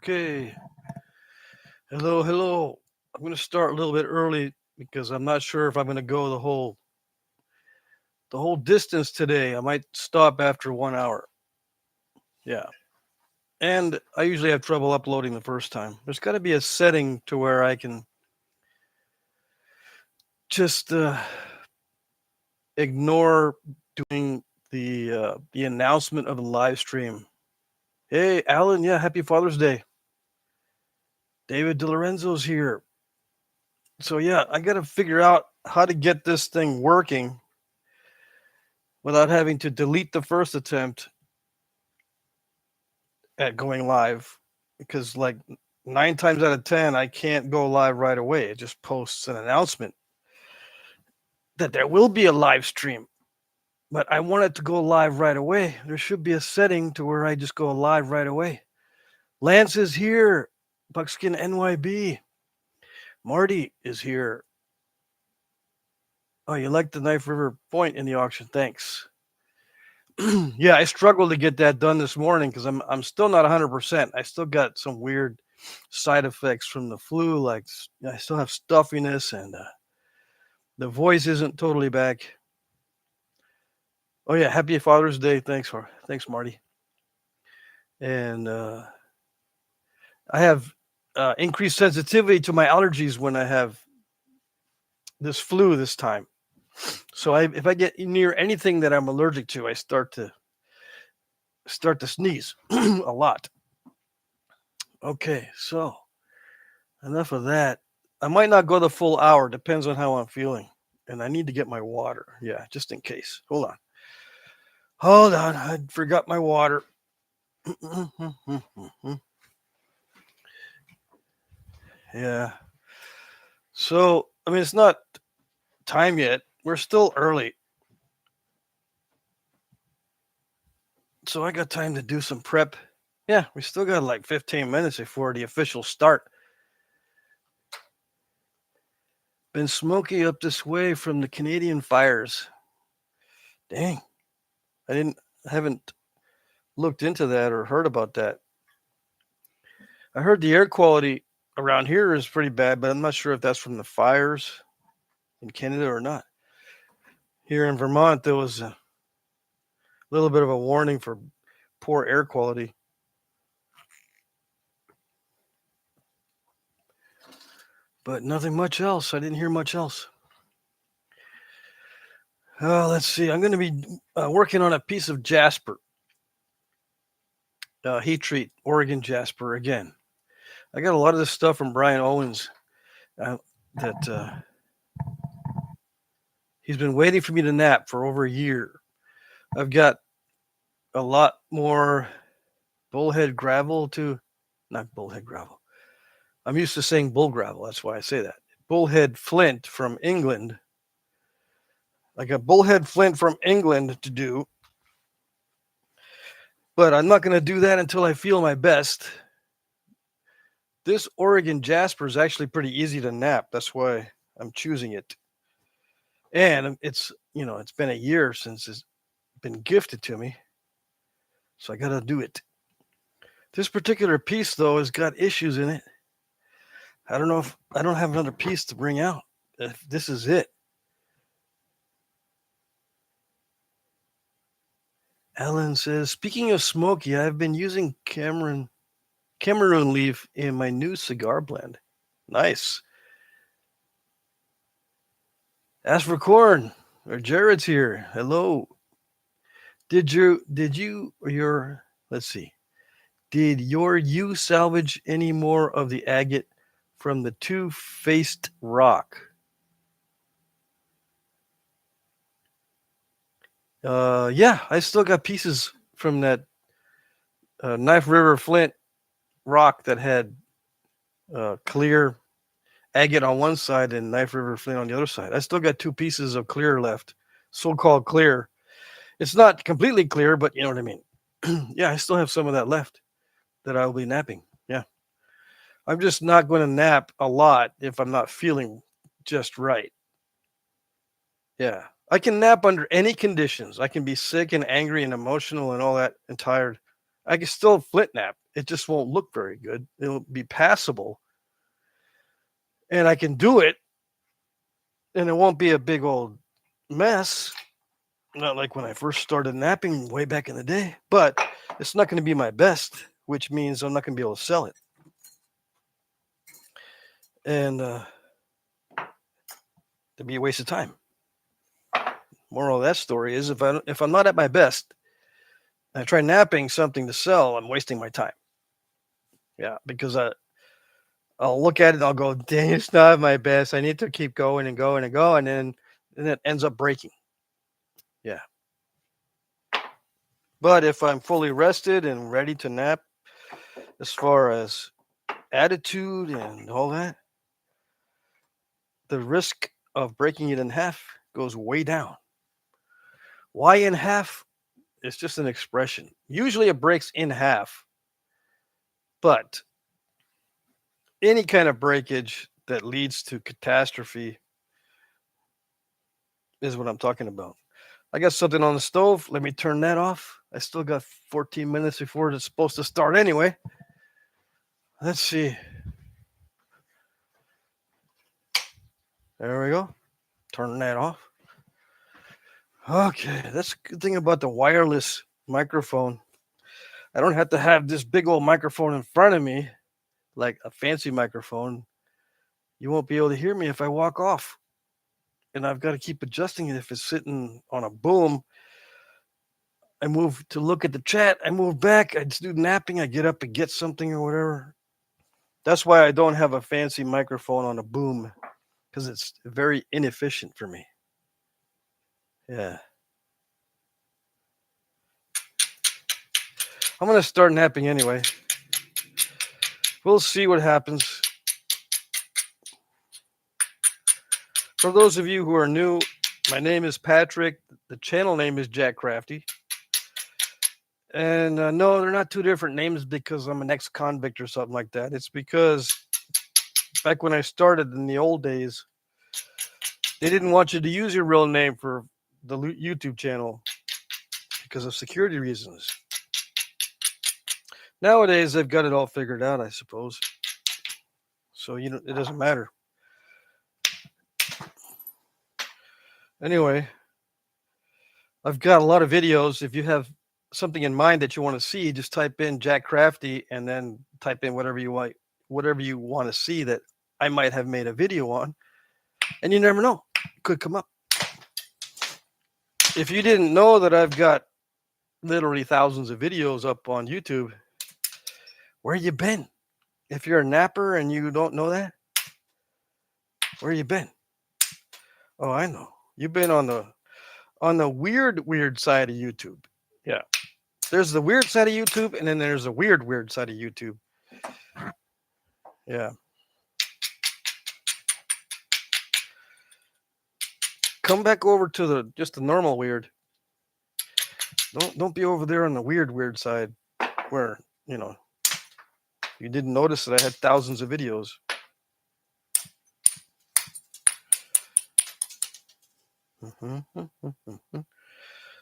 Okay. Hello, hello. I'm going to start a little bit early because I'm not sure if I'm going to go the whole distance today. I might stop after 1 hour. Yeah. And I usually have trouble uploading the first time. There's got to be a setting to where I can just ignore doing the announcement of the live stream. Hey, Alan, yeah, happy Father's Day. David DiLorenzo's here. So yeah, I got to figure out how to get this thing working without having to delete the first attempt at going live, because like 9 times out of 10 I can't go live right away. It just posts an announcement that there will be a live stream, but I want it to go live right away. There should be a setting to where I just go live right away. Lance is here. Buckskin NYB. Marty is here. Oh, you like the Knife River point in the auction? Thanks. Yeah, I struggled to get that done this morning because I'm still not 100%. I still got some weird side effects from the flu. Like I still have stuffiness and the voice isn't totally back. Oh yeah, happy Father's Day. Thanks, Marty. And I have increased sensitivity to my allergies when I have this flu this time. So if I get near anything that I'm allergic to, I start to sneeze a lot. Okay, so enough of that. I might not go the full hour, depends on how I'm feeling. And I need to get my water. Yeah, just in case. Hold on. I forgot my water. Yeah. So, I mean, it's not time yet. We're still early. So I got time to do some prep. Yeah, we still got like 15 minutes before the official start. Been smoky up this way from the Canadian fires. Dang. I haven't looked into that or heard about that. I heard the air quality around here is pretty bad, but I'm not sure if that's from the fires in Canada or not. Here in Vermont, there was a little bit of a warning for poor air quality. But nothing much else. I didn't hear much else. Let's see. I'm going to be working on a piece of jasper. Heat treat, Oregon jasper again. I got a lot of this stuff from Brian Owens that he's been waiting for me to nap for over a year. I've got a lot more bullhead gravel not bullhead gravel. I'm used to saying bull gravel. That's why I say that. Bullhead flint from England. Like a bullhead flint from England to do. But I'm not going to do that until I feel my best. This Oregon jasper is actually pretty easy to nap. That's why I'm choosing it. And it's been a year since it's been gifted to me. So I got to do it. This particular piece, though, has got issues in it. I don't know if I don't have another piece to bring out. If this is it. Ellen says, speaking of smoky, I've been using Cameroon leaf in my new cigar blend. Nice. As for corn, Jared's here. Hello. Did you salvage any more of the agate from the two-faced rock? Yeah, I still got pieces from that Knife River Flint rock that had clear agate on one side and Knife River Flint on the other side. I still got 2 pieces of clear left, so-called clear. It's not completely clear, but you know what I mean. Yeah, I still have some of that left that I'll be napping. Yeah. I'm just not going to nap a lot if I'm not feeling just right. Yeah. I can nap under any conditions. I can be sick and angry and emotional and all that and tired. I can still flint nap it just won't look very good. It'll be passable. And I can do it, and it won't be a big old mess. Not like when I first started napping way back in the day, but it's not going to be my best, which means I'm not going to be able to sell it. And it'd be a waste of time. Moral of that story is if I'm not at my best, and I try napping something to sell, I'm wasting my time. Yeah, because I'll look at it and I'll go, dang, it's not my best. I need to keep going and going and going, and then it ends up breaking. Yeah. But if I'm fully rested and ready to nap, as far as attitude and all that, the risk of breaking it in half goes way down. Why in half? It's just an expression. Usually it breaks in half, but any kind of breakage that leads to catastrophe is what I'm talking about. I got something on the stove. Let me turn that off. I still got 14 minutes before it's supposed to start anyway. Let's see. There we go. Turn that off. Okay, that's a good thing about the wireless microphone. I don't have to have this big old microphone in front of me like a fancy microphone. You won't be able to hear me if I walk off. And I've got to keep adjusting it if it's sitting on a boom. I move to look at the chat. I move back. I just do napping. I get up and get something or whatever. That's why I don't have a fancy microphone on a boom, because it's very inefficient for me. Yeah. I'm going to start napping anyway. We'll see what happens. For those of you who are new, my name is Patrick. The channel name is Jack Crafty. And no, they're not two different names because I'm an ex-convict or something like that. It's because back when I started in the old days, they didn't want you to use your real name for the YouTube channel because of security reasons. Nowadays, they've got it all figured out, I suppose. So it doesn't matter. Anyway, I've got a lot of videos. If you have something in mind that you want to see, just type in Jack Crafty and then type in whatever you want to see that I might have made a video on. And you never know. It could come up. If you didn't know that I've got literally thousands of videos up on YouTube, where you been? If you're a napper and you don't know that, where you been? Oh, I know. You've been on the weird side of YouTube. Yeah. There's the weird side of YouTube, and then there's the weird side of YouTube. Yeah. Come back over to just the normal weird. Don't be over there on the weird side where, you didn't notice that I had thousands of videos.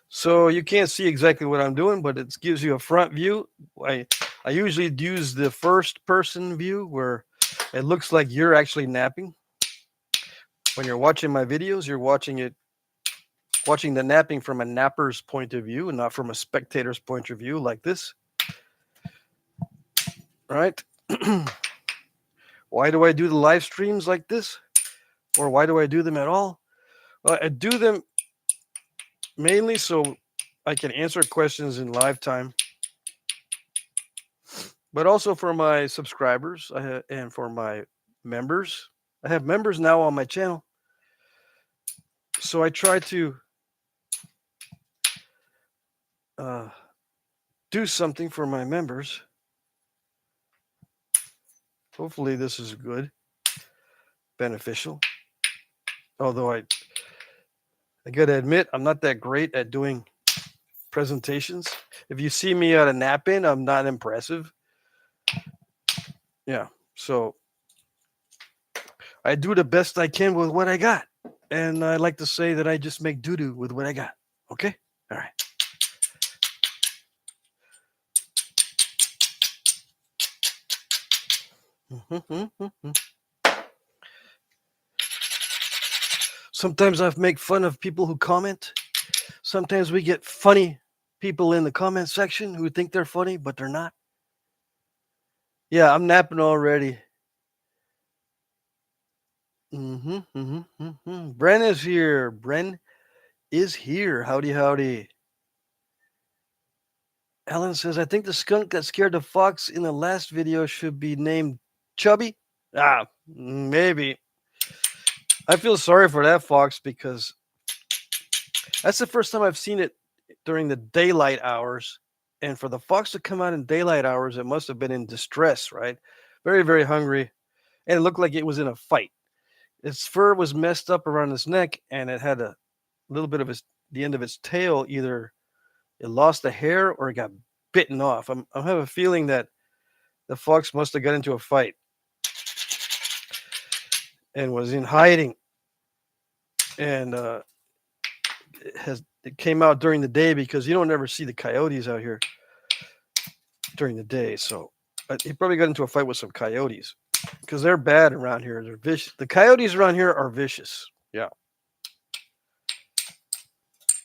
So you can't see exactly what I'm doing, but it gives you a front view. I usually use the first person view where it looks like you're actually napping. When you're watching my videos, you're watching the napping from a napper's point of view and not from a spectator's point of view like this. Right? Why do I do the live streams like this? Or why do I do them at all? Well, I do them mainly so I can answer questions in live time, but also for my subscribers and for my members. I have members now on my channel. So I try to do something for my members. Hopefully this is good, beneficial. Although I got to admit, I'm not that great at doing presentations. If you see me at a nap-in, I'm not impressive. Yeah, so I do the best I can with what I got. And I like to say that I just make doo-doo with what I got. Okay? All right. Sometimes I make fun of people who comment. Sometimes we get funny people in the comment section who think they're funny, but they're not. Yeah, I'm napping already. Bren is here. Bren is here. Howdy, howdy. Ellen says, I think the skunk that scared the fox in the last video should be named Chubby. Maybe. I feel sorry for that fox because that's the first time I've seen it during the daylight hours. And for the fox to come out in daylight hours, it must have been in distress, right? Very, very hungry. And it looked like it was in a fight. Its fur was messed up around its neck, and it had a little bit of the end of its tail. Either it lost the hair or it got bitten off. I have a feeling that the fox must have got into a fight and was in hiding. And it came out during the day because you don't ever see the coyotes out here during the day. So he probably got into a fight with some coyotes because they're bad around here. They're vicious. The coyotes around here are vicious. Yeah.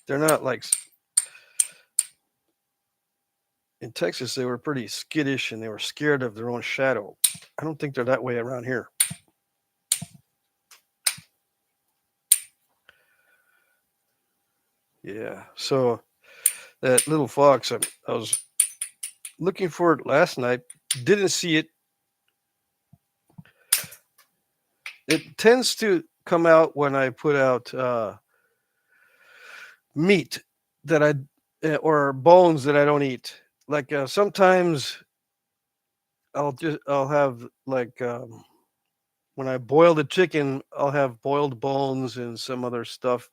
They're not like in Texas, they were pretty skittish and they were scared of their own shadow. I don't think they're that way around here. Yeah. So that little fox, I was looking for it last night. Didn't see it. It tends to come out when I put out meat that or bones that I don't eat. Like sometimes I'll have like when I boil the chicken, I'll have boiled bones and some other stuff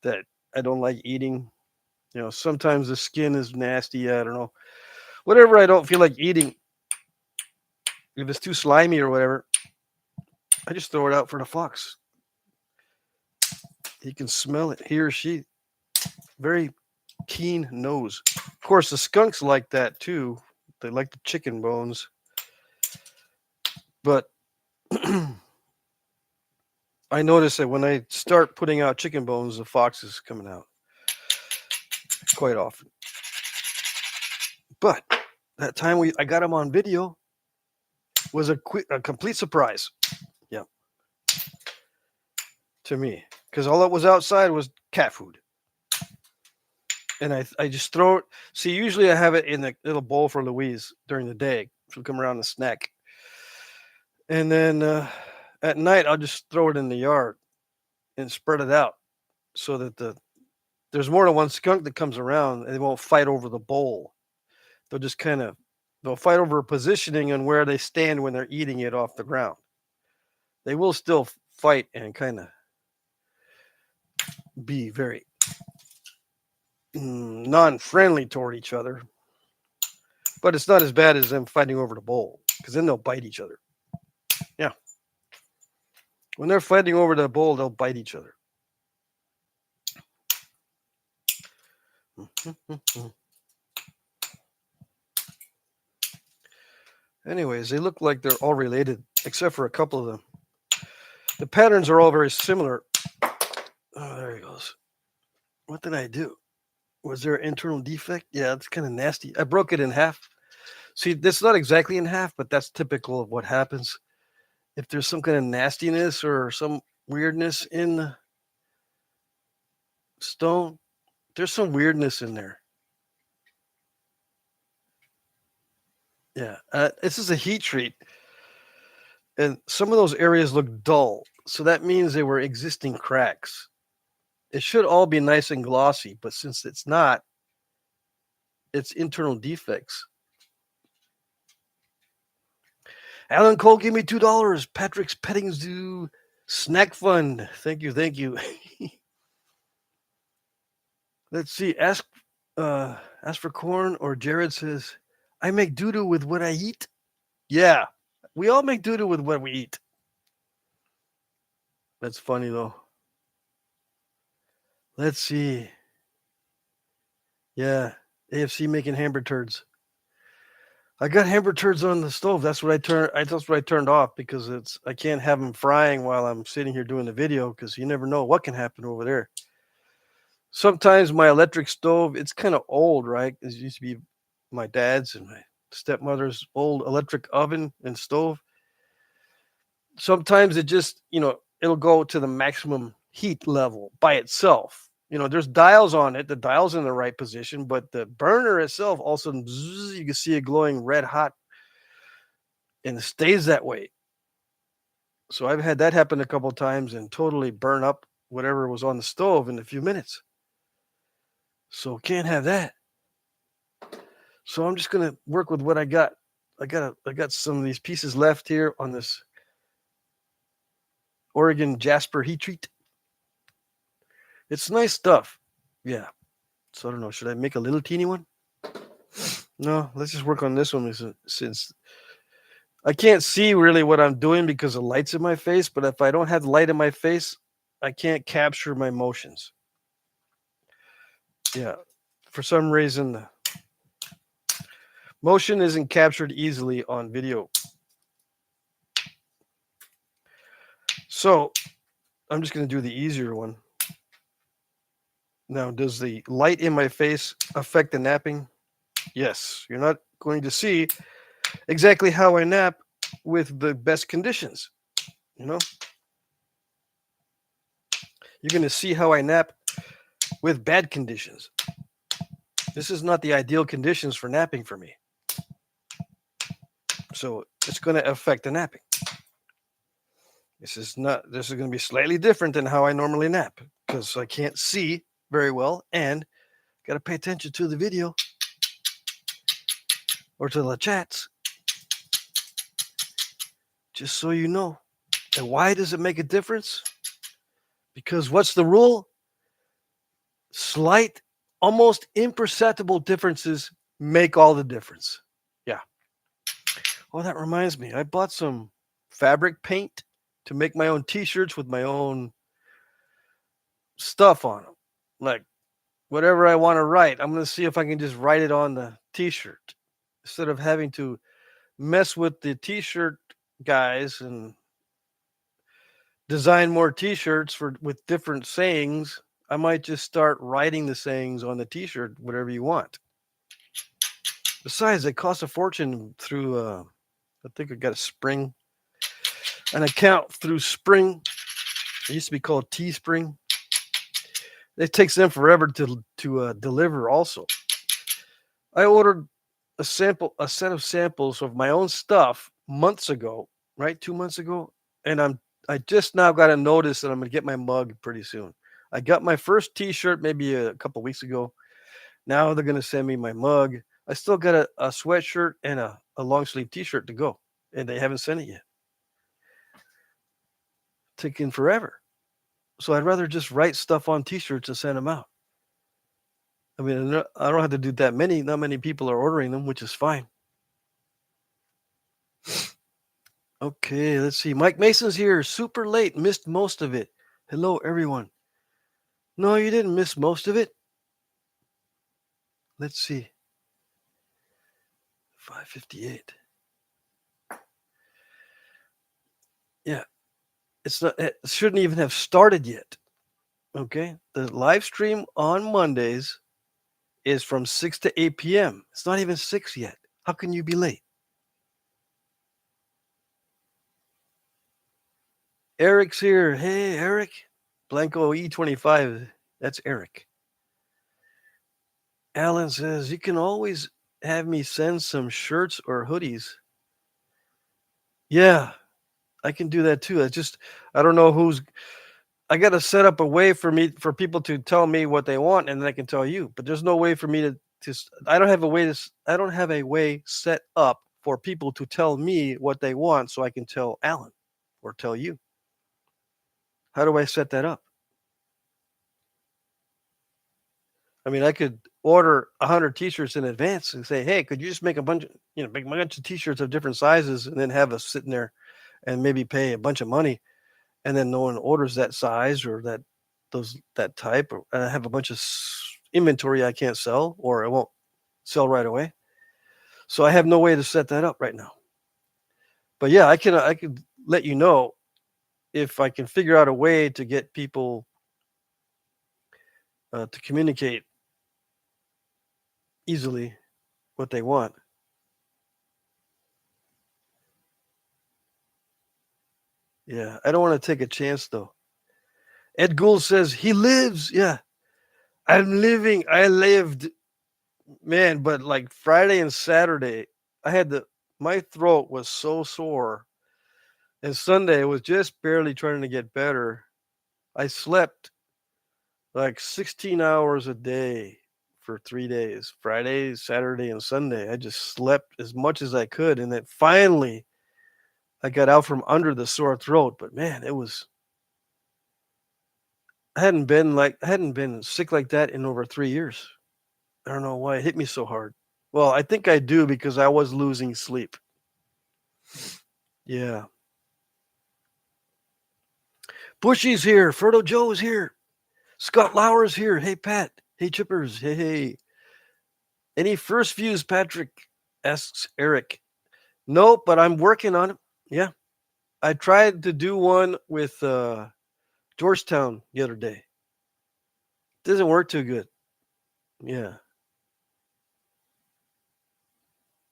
that I don't like eating. You know, sometimes the skin is nasty. I don't know. Whatever I don't feel like eating, if it's too slimy or whatever, I just throw it out for the fox. He can smell it. He or she, very keen nose. Of course, the skunks like that too. They like the chicken bones. But I notice that when I start putting out chicken bones, the fox is coming out quite often. But that time I got him on video was a complete surprise. Yeah, to me, because all that was outside was cat food, and I just throw it. See, usually I have it in the little bowl for Louise during the day. She'll come around and snack, and then at night I'll just throw it in the yard and spread it out so that there's more than one skunk that comes around and they won't fight over the bowl. They'll just they'll fight over positioning and where they stand when they're eating it off the ground. They will still fight and kind of be very non-friendly toward each other, but it's not as bad as them fighting over the bowl because then they'll bite each other. Yeah, when they're fighting over the bowl, they'll bite each other. Anyways, they look like they're all related, except for a couple of them. The patterns are all very similar. Oh, there he goes. What did I do? Was there an internal defect? Yeah, it's kind of nasty. I broke it in half. See, that's not exactly in half, but that's typical of what happens. If there's some kind of nastiness or some weirdness in the stone, there's some weirdness in there. Yeah, this is a heat treat. And some of those areas look dull. So that means they were existing cracks. It should all be nice and glossy, but since it's not, it's internal defects. Alan Cole gave me $2. Patrick's Petting Zoo Snack Fund. Thank you, thank you. Let's see. Ask for corn, or Jared says, I make doo-doo with what I eat. Yeah, we all make doo-doo with what we eat. That's funny though. Let's see. Yeah, AFC making hamburger turds. I got hamburger turds on the stove. That's what that's what I turned off because I can't have them frying while I'm sitting here doing the video because you never know what can happen over there. Sometimes my electric stove, it's kind of old, right? It used to be my dad's and my stepmother's old electric oven and stove. Sometimes it just, it'll go to the maximum heat level by itself. There's dials on it. The dial's in the right position, but the burner itself also, bzzz, you can see it glowing red hot and it stays that way. So I've had that happen a couple of times and totally burn up whatever was on the stove in a few minutes. So can't have that. So I'm just gonna work with what I got. I got some of these pieces left here on this Oregon Jasper heat treat. It's nice stuff. Yeah. So I don't know. Should I make a little teeny one? No, let's just work on this one since I can't see really what I'm doing because the light's in my face. But if I don't have the light in my face, I can't capture my motions. Yeah. For some reason, the motion isn't captured easily on video. So I'm just going to do the easier one. Now, does the light in my face affect the napping? Yes. You're not going to see exactly how I nap with the best conditions. You're going to see how I nap with bad conditions. This is not the ideal conditions for napping for me. So it's going to affect the napping. This is going to be slightly different than how I normally nap because I can't see very well and got to pay attention to the video or to the chats. Just so you know. And why does it make a difference? Because what's the rule? Slight, almost imperceptible differences make all the difference. Yeah. Oh, that reminds me. I bought some fabric paint to make my own t-shirts with my own stuff on them. Like whatever I want to write, I'm going to see if I can just write it on the t-shirt instead of having to mess with the t-shirt guys and design more t-shirts with different sayings. I might just start writing the sayings on the t-shirt, whatever you want. Besides, they cost a fortune through I think I got an account through Spring. It used to be called Teespring. It takes them forever to deliver also. I ordered a set of samples of my own stuff months ago, right? 2 months ago. And I just now got a notice that I'm going to get my mug pretty soon. I got my first t-shirt maybe a couple weeks ago. Now they're going to send me my mug. I still got a sweatshirt and a long sleeve t-shirt to go. And they haven't sent it yet. Taking forever. So I'd rather just write stuff on t-shirts and send them out. I mean, I don't have to do that many. Not many people are ordering them, which is fine. Okay, let's see. Mike Mason's here. Super late. Missed most of it. Hello, everyone. No, you didn't miss most of it. Let's see. 5:58. Yeah. It shouldn't even have started yet. Okay. The live stream on Mondays is from 6 to 8 p.m. It's not even 6 yet. How can you be late? Eric's here. Hey, Eric. Blanco E25. That's Eric. Alan says, you can always have me send some shirts or hoodies. Yeah, I can do that too. I don't know I got to set up a way for people to tell me what they want and then I can tell you. But there's no way for me I don't have a way set up for people to tell me what they want so I can tell Alan or tell you. How do I set that up? I mean, I could order 100 t-shirts in advance and say, hey, could you just make a bunch of t-shirts of different sizes and then have us sitting there and maybe pay a bunch of money and then no one orders that size or that type, or I have a bunch of inventory I can't sell or I won't sell right away. So I have no way to set that up right now. But yeah, I could let you know if I can figure out a way to get people to communicate easily what they want. Yeah, I don't want to take a chance though. Ed Gould says he lives. Yeah, I'm living. I lived, man. But like Friday and Saturday, I had my throat was so sore, and Sunday was just barely trying to get better. I slept like 16 hours a day for 3 days, Friday, Saturday, and Sunday. I just slept as much as I could, and then finally I got out from under the sore throat. But man, I hadn't been sick like that in over 3 years. I don't know why it hit me so hard. Well, I think I do because I was losing sleep. Yeah. Bushy's here. Ferdo Joe is here. Scott Lauer's here. Hey, Pat. Hey, Chippers. Hey, hey. Any first views, Patrick? Asks Eric. Nope, but I'm working on it. Yeah. I tried to do one with Georgetown the other day. Doesn't work too good. Yeah.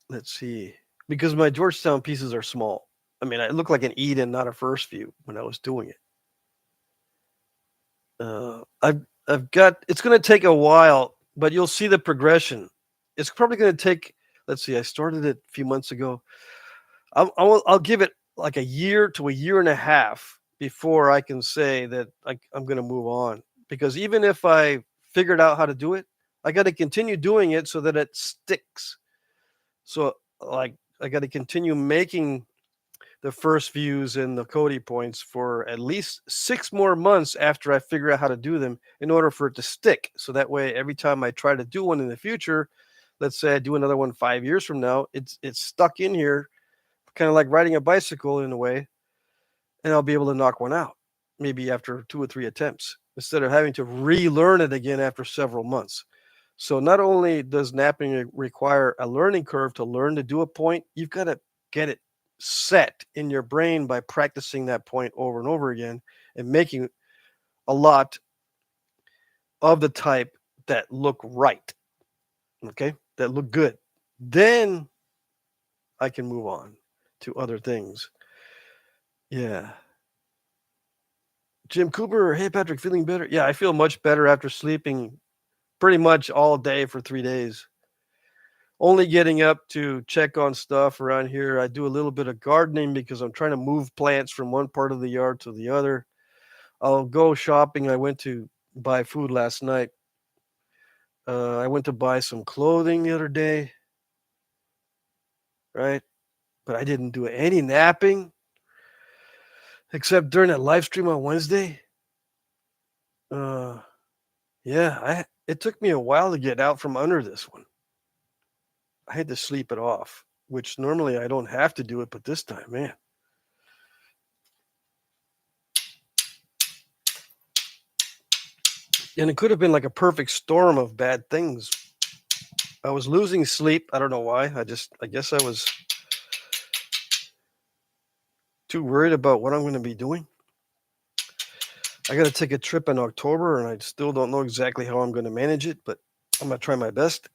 Let's see. Because my Georgetown pieces are small. I mean, I look like an Eden, not a first view when I was doing it. I've got. It's going to take a while, but you'll see the progression. It's probably going to take. Let's see. I started it a few months ago. I'll give it like a year to a year and a half before I can say that I'm going to move on. Because even if I figured out how to do it, I got to continue doing it so that it sticks. So like I got to continue making the first views and the Cody points for at least 6 more months after I figure out how to do them in order for it to stick. So that way, every time I try to do one in the future, let's say I do another one 5 years from now, it's stuck in here, kind of like riding a bicycle in a way, and I'll be able to knock one out maybe after 2 or 3 attempts instead of having to relearn it again after several months. So not only does napping require a learning curve to learn to do a point, you've got to get it set in your brain by practicing that point over and over again and making a lot of the type that look right. Okay? That look good. Then I can move on to other things. Yeah. Jim Cooper, hey Patrick, feeling better? Yeah, I feel much better after sleeping pretty much all day for 3 days. Only getting up to check on stuff around here. I do a little bit of gardening because I'm trying to move plants from one part of the yard to the other. I'll go shopping. I went to buy food last night. I went to buy some clothing the other day, right? But I didn't do any napping except during that live stream on Wednesday. Yeah, it took me a while to get out from under this one. I had to sleep it off, which normally I don't have to do it, but this time, man. And it could have been like a perfect storm of bad things. I was losing sleep. I don't know why. I guess I was too worried about what I'm going to be doing. I got to take a trip in October, and I still don't know exactly how I'm going to manage it, but I'm going to try my best.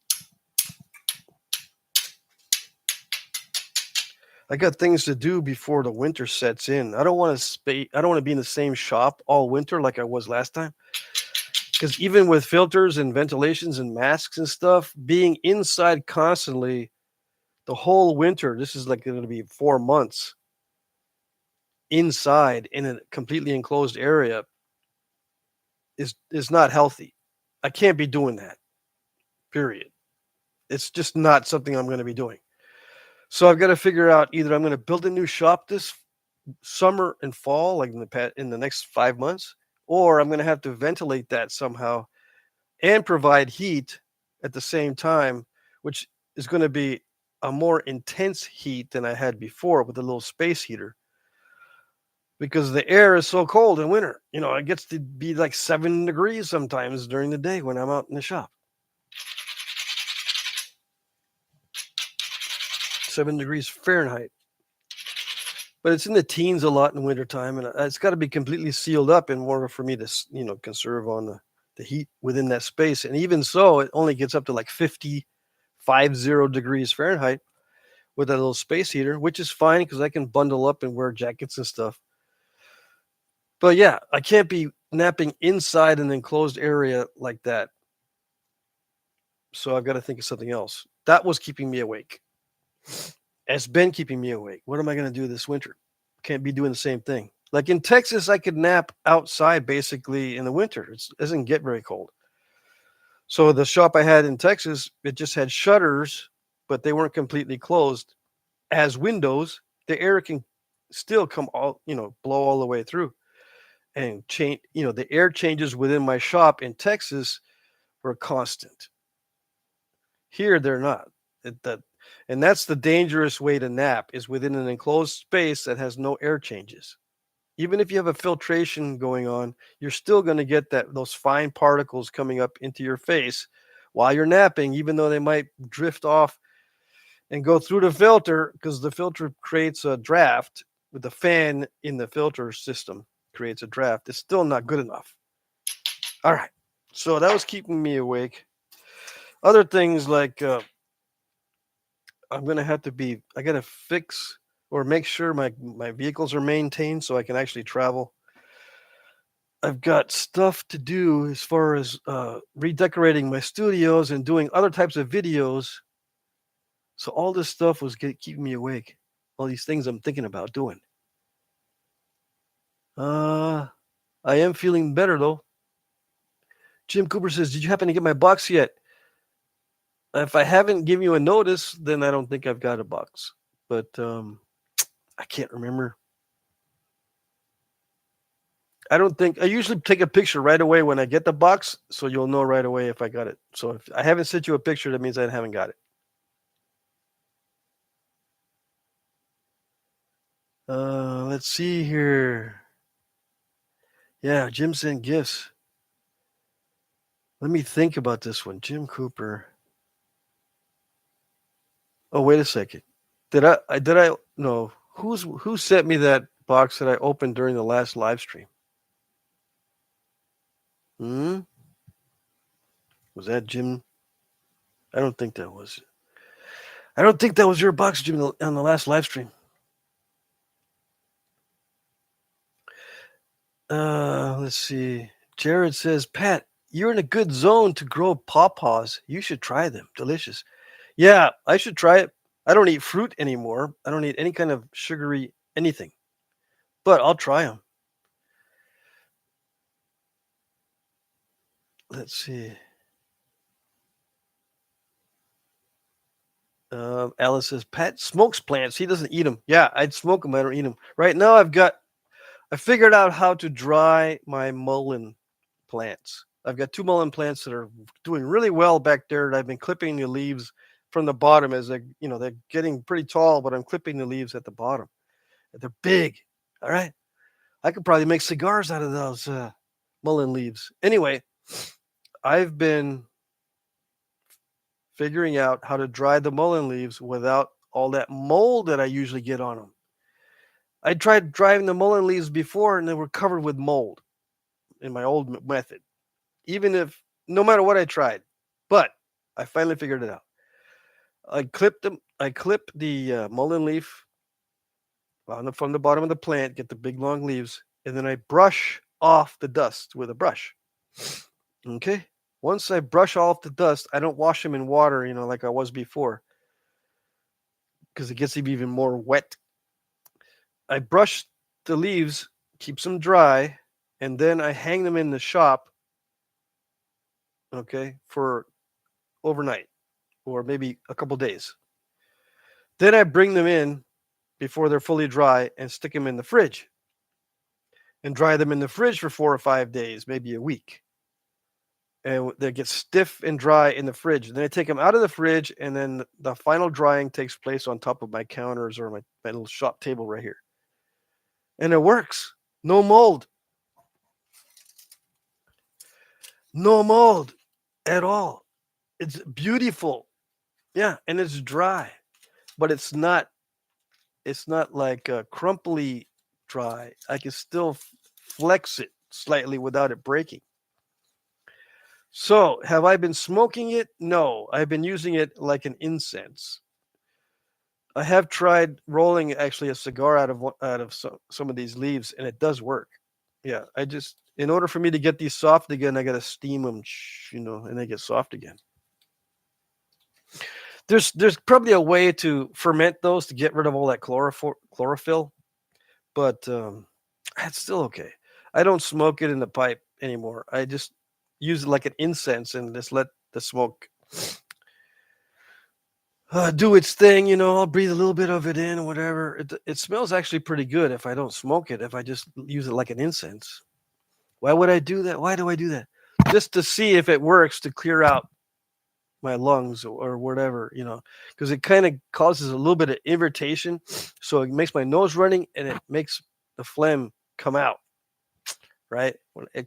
I got things to do before the winter sets in. I don't want to be in the same shop all winter like I was last time. Because even with filters and ventilations and masks and stuff, being inside constantly the whole winter, this is like going to be 4 months inside in a completely enclosed area is not healthy. I can't be doing that. Period. It's just not something I'm going to be doing. So I've got to figure out either I'm going to build a new shop this summer and fall, like in the next 5 months, or I'm going to have to ventilate that somehow and provide heat at the same time, which is going to be a more intense heat than I had before with a little space heater. Because the air is so cold in winter. It gets to be like 7 degrees sometimes during the day when I'm out in the shop. 7 degrees Fahrenheit. But it's in the teens a lot in wintertime, and it's got to be completely sealed up in order for me to, conserve on the heat within that space. And even so, it only gets up to like 50 degrees Fahrenheit with that little space heater, which is fine because I can bundle up and wear jackets and stuff. But yeah, I can't be napping inside an enclosed area like that. So I've got to think of something else. That was keeping me awake. It's been keeping me awake. What am I going to do this winter? Can't be doing the same thing. Like in Texas, I could nap outside basically in the winter. It doesn't get very cold. So the shop I had in Texas, it just had shutters, but they weren't completely closed. As windows, the air can still come blow all the way through and change. The air changes within my shop in Texas were constant. Here, they're not. And that's the dangerous way to nap is within an enclosed space that has no air changes. Even if you have a filtration going on, you're still going to get those fine particles coming up into your face while you're napping, even though they might drift off and go through the filter because the filter creates a draft with the fan in the filter system creates a draft. It's still not good enough. All right. So that was keeping me awake. Other things like I got to fix or make sure my vehicles are maintained so I can actually travel. I've got stuff to do as far as redecorating my studios and doing other types of videos. So all this stuff was keeping me awake. All these things I'm thinking about doing. I am feeling better though. Jim Cooper says, "Did you happen to get my box yet?" If I haven't given you a notice, then I don't think I've got a box. But I can't remember. I don't think I usually take a picture right away when I get the box, so you'll know right away if I got it. So if I haven't sent you a picture, that means I haven't got it. Let's see here. Yeah, Jim sent gifts. Let me think about this one. Jim Cooper. Oh, wait a second. Did I no, who sent me that box that I opened during the last live stream? Was that Jim? I don't think that was. I don't think that was your box, Jim, on the last live stream. Let's see. Jared says, Pat, you're in a good zone to grow pawpaws. You should try them. Delicious. Yeah, I should try it. I don't eat fruit anymore. I don't eat any kind of sugary anything. But I'll try them. Let's see. Alice says, Pat smokes plants. He doesn't eat them. Yeah, I'd smoke them. I don't eat them. Right now, I figured out how to dry my mullen plants. I've got 2 mullen plants that are doing really well back there. And I've been clipping the leaves from the bottom as they're getting pretty tall, but I'm clipping the leaves at the bottom. They're big. All right. I could probably make cigars out of those mullen leaves. Anyway, I've been figuring out how to dry the mullen leaves without all that mold that I usually get on them. I tried drying the mullen leaves before and they were covered with mold in my old method, no matter what I tried. But I finally figured it out. I clip the mullen leaf from the bottom of the plant, get the big long leaves, and then I brush off the dust with a brush. Okay? Once I brush off the dust, I don't wash them in water, like I was before, because it gets even more wet. I brush the leaves, keeps them dry, and then I hang them in the shop, okay, for overnight or maybe a couple days. Then I bring them in before they're fully dry and stick them in the fridge and dry them in the fridge for 4 or 5 days, maybe a week. And they get stiff and dry in the fridge. Then I take them out of the fridge, and then the final drying takes place on top of my counters or my little shop table right here. And it works. No mold. No mold at all. It's beautiful. Yeah, and it's dry. but it's not like crumply dry. I can still flex it slightly without it breaking. So, have I been smoking it? No, I've been using it like an incense. I have tried rolling actually a cigar out of some of these leaves, and it does work. Yeah, I just in order for me to get these soft again, I got to steam them, and they get soft again. There's probably a way to ferment those to get rid of all that chlorophyll, but that's still okay. I don't smoke it in the pipe anymore. I just use it like an incense and just let the smoke do its thing. I'll breathe a little bit of it in or whatever. It smells actually pretty good if I don't smoke it, if I just use it like an incense. Why would I do that? Why do I do that? Just to see if it works to clear out my lungs or whatever, because it kind of causes a little bit of irritation. So it makes my nose running and it makes the phlegm come out. Right? When it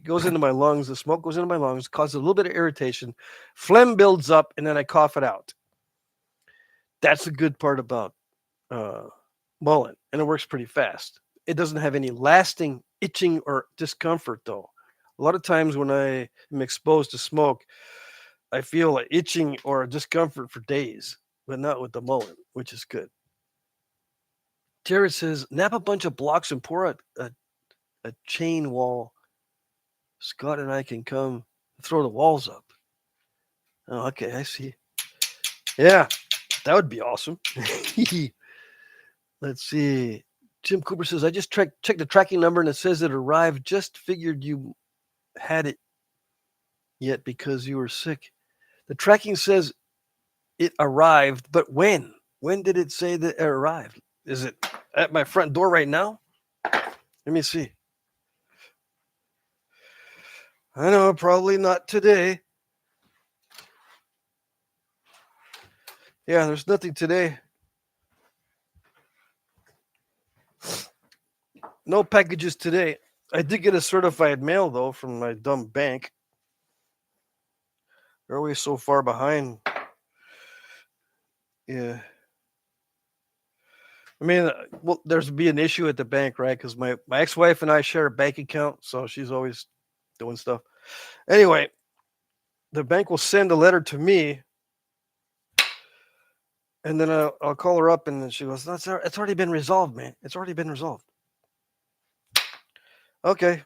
goes into my lungs, the smoke goes into my lungs, causes a little bit of irritation, phlegm builds up, and then I cough it out. That's the good part about mullen, and it works pretty fast. It doesn't have any lasting itching or discomfort, though. A lot of times when I am exposed to smoke, I feel itching or discomfort for days, but not with the mullen, which is good. Jared says, nap a bunch of blocks and pour a chain wall. Scott and I can come throw the walls up. Oh, okay, I see. Yeah, that would be awesome. Let's see. Jim Cooper says, I just checked the tracking number and it says it arrived. Just figured you had it yet because you were sick. The tracking says it arrived, but when? When did it say that it arrived? Is it at my front door right now? Let me see. I know, probably not today. Yeah, there's nothing today. No packages today. I did get a certified mail, though, from my dumb bank. They're always so far behind. Yeah. I mean, well, there's be an issue at the bank, right? Because my ex-wife and I share a bank account, so she's always doing stuff. Anyway, the bank will send a letter to me, and then I'll call her up, and then she goes, "It's already been resolved, man. It's already been resolved." Okay,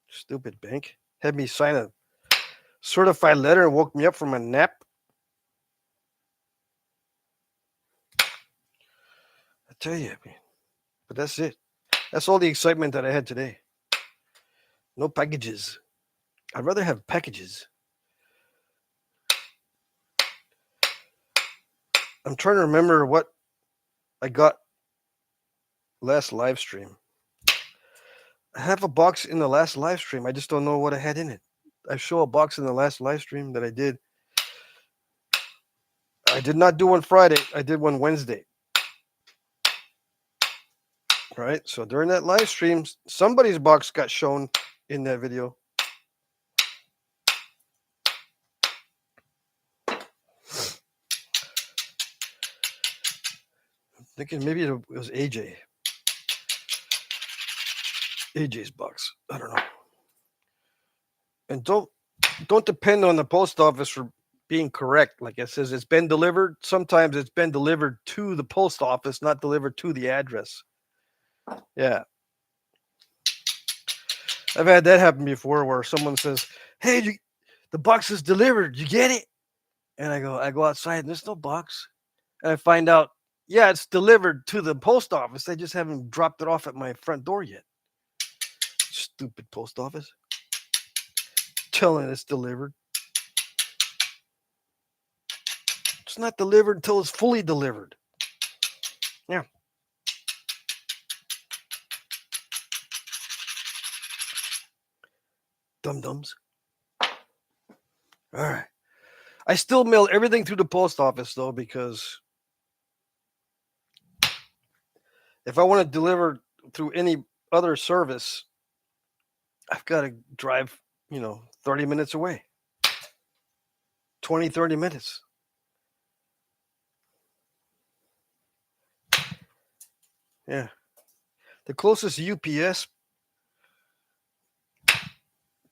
stupid bank had me sign a certified letter and woke me up from a nap. I tell you, man. But that's it. That's all the excitement that I had today. No packages. I'd rather have packages. I'm trying to remember what I got last live stream. I have a box in the last live stream. I just don't know what I had in it. I show a box in the last live stream that I did. I did not do one Friday. I did one Wednesday. Right? So during that live stream, somebody's box got shown in that video. I'm thinking maybe it was AJ. AJ's box. I don't know. And don't depend on the post office for being correct. Like it says, it's been delivered. Sometimes it's been delivered to the post office, not delivered to the address. Yeah. I've had that happen before where someone says, "Hey, the box is delivered. You get it?" And I go outside and there's no box. And I find out, yeah, it's delivered to the post office. They just haven't dropped it off at my front door yet. Stupid post office. Telling it's delivered. It's not delivered until it's fully delivered. Yeah. Dum-dums. All right. I still mail everything through the post office, though, because if I want to deliver through any other service, I've got to drive, 30 minutes away. 20, 30 minutes. Yeah. The closest UPS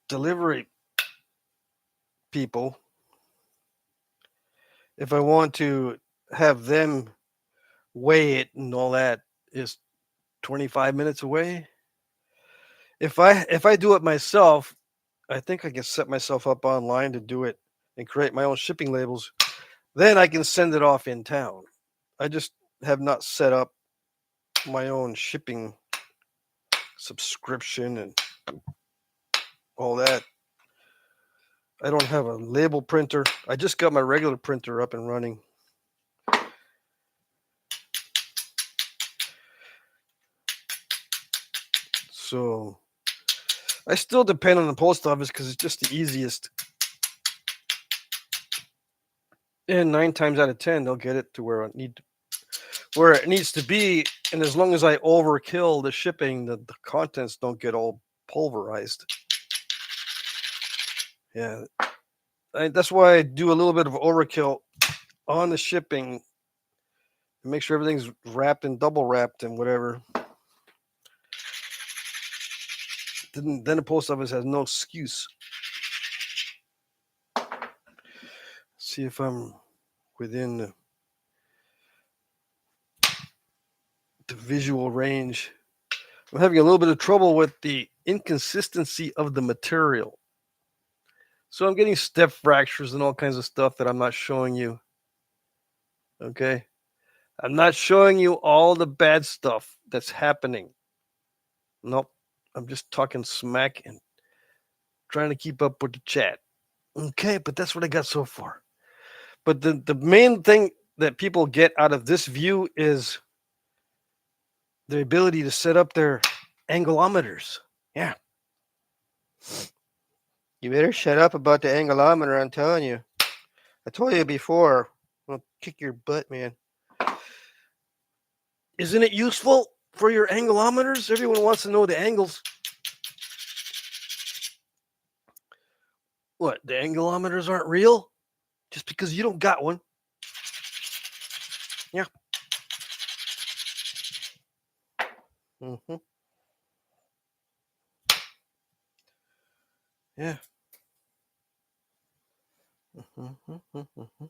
delivery people, if I want to have them weigh it and all that, is 25 minutes away. If I do it myself, I think I can set myself up online to do it and create my own shipping labels. Then I can send it off in town. I just have not set up my own shipping subscription and all that. I don't have a label printer. I just got my regular printer up and running. So I still depend on the post office because it's just the easiest. And 9 times out of 10, they'll get it to where it needs to be. And as long as I overkill the shipping, the contents don't get all pulverized. Yeah, that's why I do a little bit of overkill on the shipping and make sure everything's wrapped and double wrapped and whatever. Then the post office has no excuse. See if I'm within the visual range. I'm having a little bit of trouble with the inconsistency of the material. So I'm getting step fractures and all kinds of stuff that I'm not showing you. Okay? I'm not showing you all the bad stuff that's happening. Nope. I'm just talking smack and trying to keep up with the chat. Okay, but that's what I got so far. But the main thing that people get out of this view is the ability to set up their angleometers. Yeah. You better shut up about the angleometer, I'm telling you. I told you before. I'll kick your butt, man. Isn't it useful for your angleometers? Everyone wants to know the angles. What, the angleometers aren't real? Just because you don't got one? Yeah. Mm-hmm. Yeah. Mm-hmm. Mm-hmm.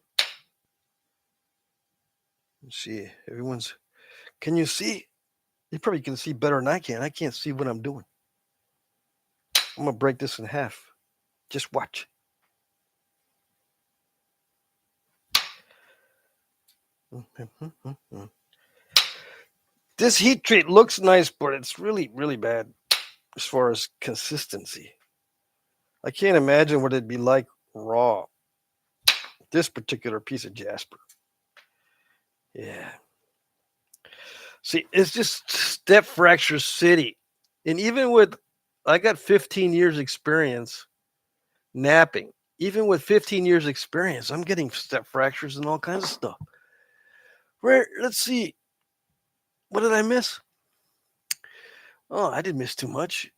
Let's see. Everyone's. Can you see? You probably can see better than I can. I can't see what I'm doing. I'm going to break this in half. Just watch. Mm-hmm. This heat treat looks nice, but it's really, really bad as far as consistency. I can't imagine what it'd be like raw. This particular piece of jasper. Yeah. See, it's just step fracture city. And even with, I got 15 years experience napping. Even with 15 years experience, I'm getting step fractures and all kinds of stuff. Let's see. What did I miss? Oh, I didn't miss too much.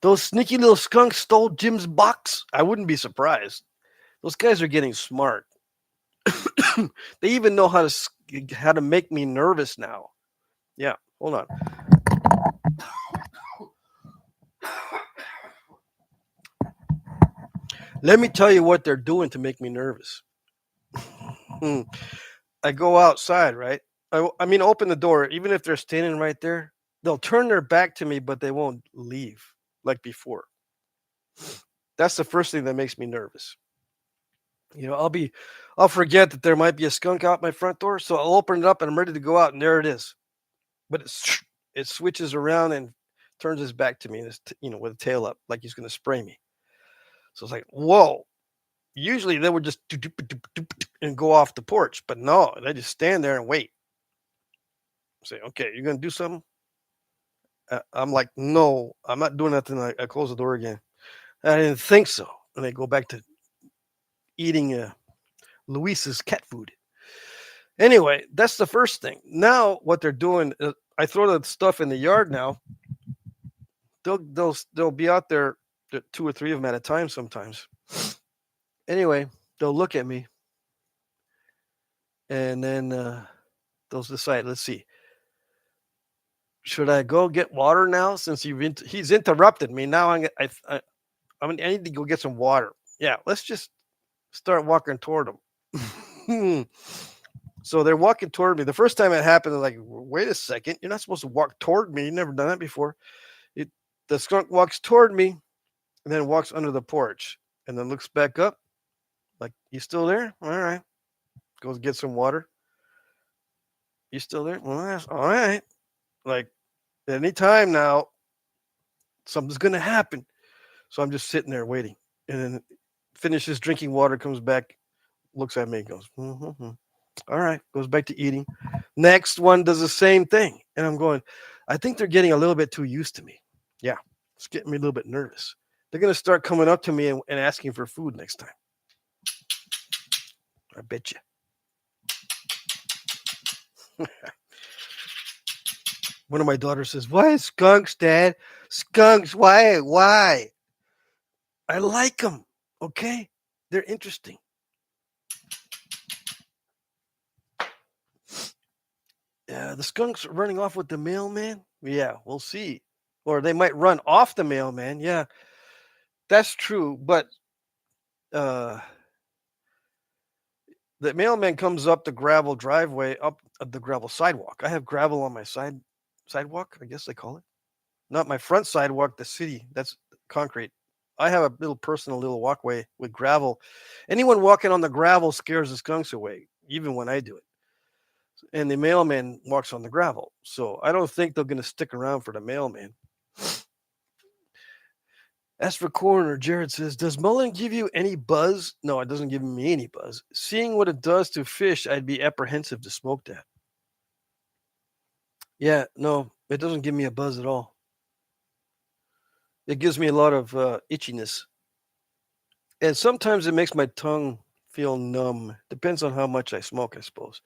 Those sneaky little skunks stole Jim's box. I wouldn't be surprised. Those guys are getting smart. They even know how to make me nervous now. Yeah, hold on. Let me tell you what they're doing to make me nervous. I go outside, right? I mean, open the door. Even if they're standing right there, they'll turn their back to me, but they won't leave like before. That's the first thing that makes me nervous. I'll forget that there might be a skunk out my front door, so I'll open it up and I'm ready to go out, and there it is. But it switches around and turns his back to me, with a tail up, like he's going to spray me. So it's like, whoa. Usually they would just and go off the porch, but no, they just stand there and wait. Say, okay, you're going to do something? I'm like, no, I'm not doing nothing. I close the door again. I didn't think so. And they go back to eating Luis's cat food. Anyway, that's the first thing. Now what they're doing, I throw the stuff in the yard now. They'll be out there, 2 or 3 of them at a time sometimes. Anyway, they'll look at me. And then they'll decide, let's see, should I go get water now since he's interrupted me? Now I need to go get some water. Yeah, let's just start walking toward him. So they're walking toward me. The first time it happened, they're like, wait a second, you're not supposed to walk toward me. You've never done that before. It, the skunk walks toward me and then walks under the porch and then looks back up like, you still there? All right. Goes get some water. You still there? Well, that's all right. Like, any time now, something's going to happen. So I'm just sitting there waiting. And then finishes drinking water, comes back, looks at me, goes, mm-hmm. All right, goes back to eating. Next one does the same thing. And I'm going, I think they're getting a little bit too used to me. Yeah, it's getting me a little bit nervous. They're going to start coming up to me and asking for food next time. I bet you. One of my daughters says, why skunks, Dad? Skunks, why? Why? I like them, okay? They're interesting. Yeah, the skunks are running off with the mailman? Yeah, we'll see. Or they might run off the mailman. Yeah, that's true. But the mailman comes up the gravel driveway, up the gravel sidewalk. I have gravel on my sidewalk, I guess they call it. Not my front sidewalk, the city. That's concrete. I have a little personal little walkway with gravel. Anyone walking on the gravel scares the skunks away, even when I do it. And the mailman walks on the gravel. So I don't think they're going to stick around for the mailman. As for Coroner, Jared says, does mullen give you any buzz? No, it doesn't give me any buzz. Seeing what it does to fish, I'd be apprehensive to smoke that. Yeah, no, it doesn't give me a buzz at all. It gives me a lot of itchiness. And sometimes it makes my tongue feel numb. Depends on how much I smoke, I suppose.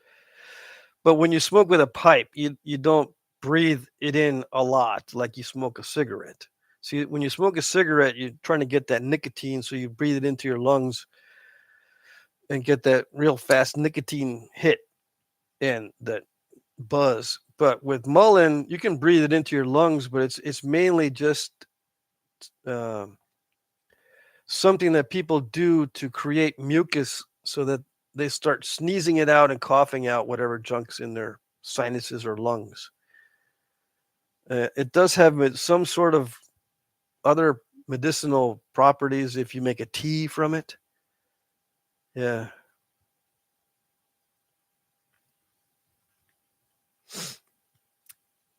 But when you smoke with a pipe, you don't breathe it in a lot like you smoke a cigarette. See, when you smoke a cigarette, you're trying to get that nicotine, so you breathe it into your lungs and get that real fast nicotine hit and that buzz. But with mullen, you can breathe it into your lungs, but it's mainly just um something that people do to create mucus so that they start sneezing it out and coughing out whatever junk's in their sinuses or lungs. It does have some sort of other medicinal properties if you make a tea from it. Yeah.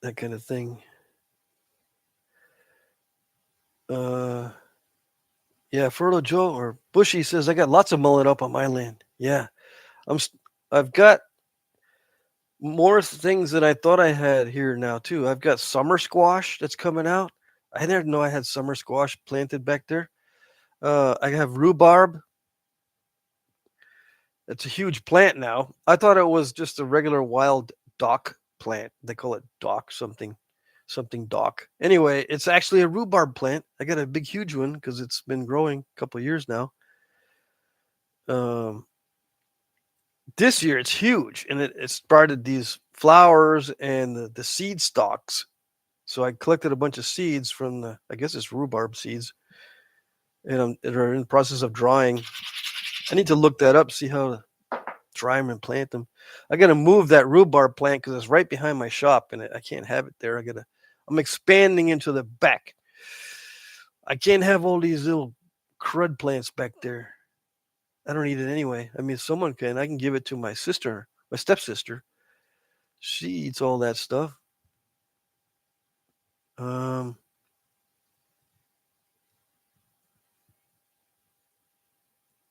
That kind of thing. Yeah, Fertile Joe or Bushy says I got lots of mullen up on my land. Yeah. I've got more things than I thought I had here now too. I've got summer squash that's coming out. I didn't know I had summer squash planted back there. I have rhubarb. It's a huge plant now. I thought it was just a regular wild dock plant. They call it dock something dock. Anyway, it's actually a rhubarb plant. I got a big huge one because it's been growing a couple of years now. This year it's huge, and it started these flowers and the seed stalks. So I collected a bunch of seeds from I guess it's rhubarb seeds, and they're in the process of drying. I need to look that up, see how to dry them and plant them. I got to move that rhubarb plant because it's right behind my shop, and I can't have it there. I'm expanding into the back. I can't have all these little crud plants back there. I don't need it anyway. I mean, someone can. I can give it to my sister, my stepsister. She eats all that stuff.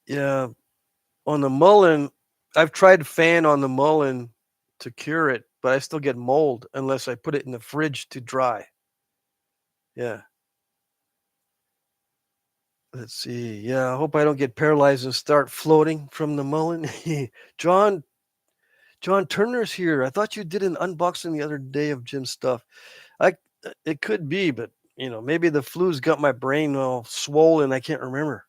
Yeah, on the mullen, I've tried fan on the mullen to cure it, but I still get mold unless I put it in the fridge to dry. Yeah. Let's see. Yeah, I hope I don't get paralyzed and start floating from the mullen. John John Turner's here. I thought you did an unboxing the other day of Jim's stuff. I It could be, but maybe the flu's got my brain all swollen. I can't remember.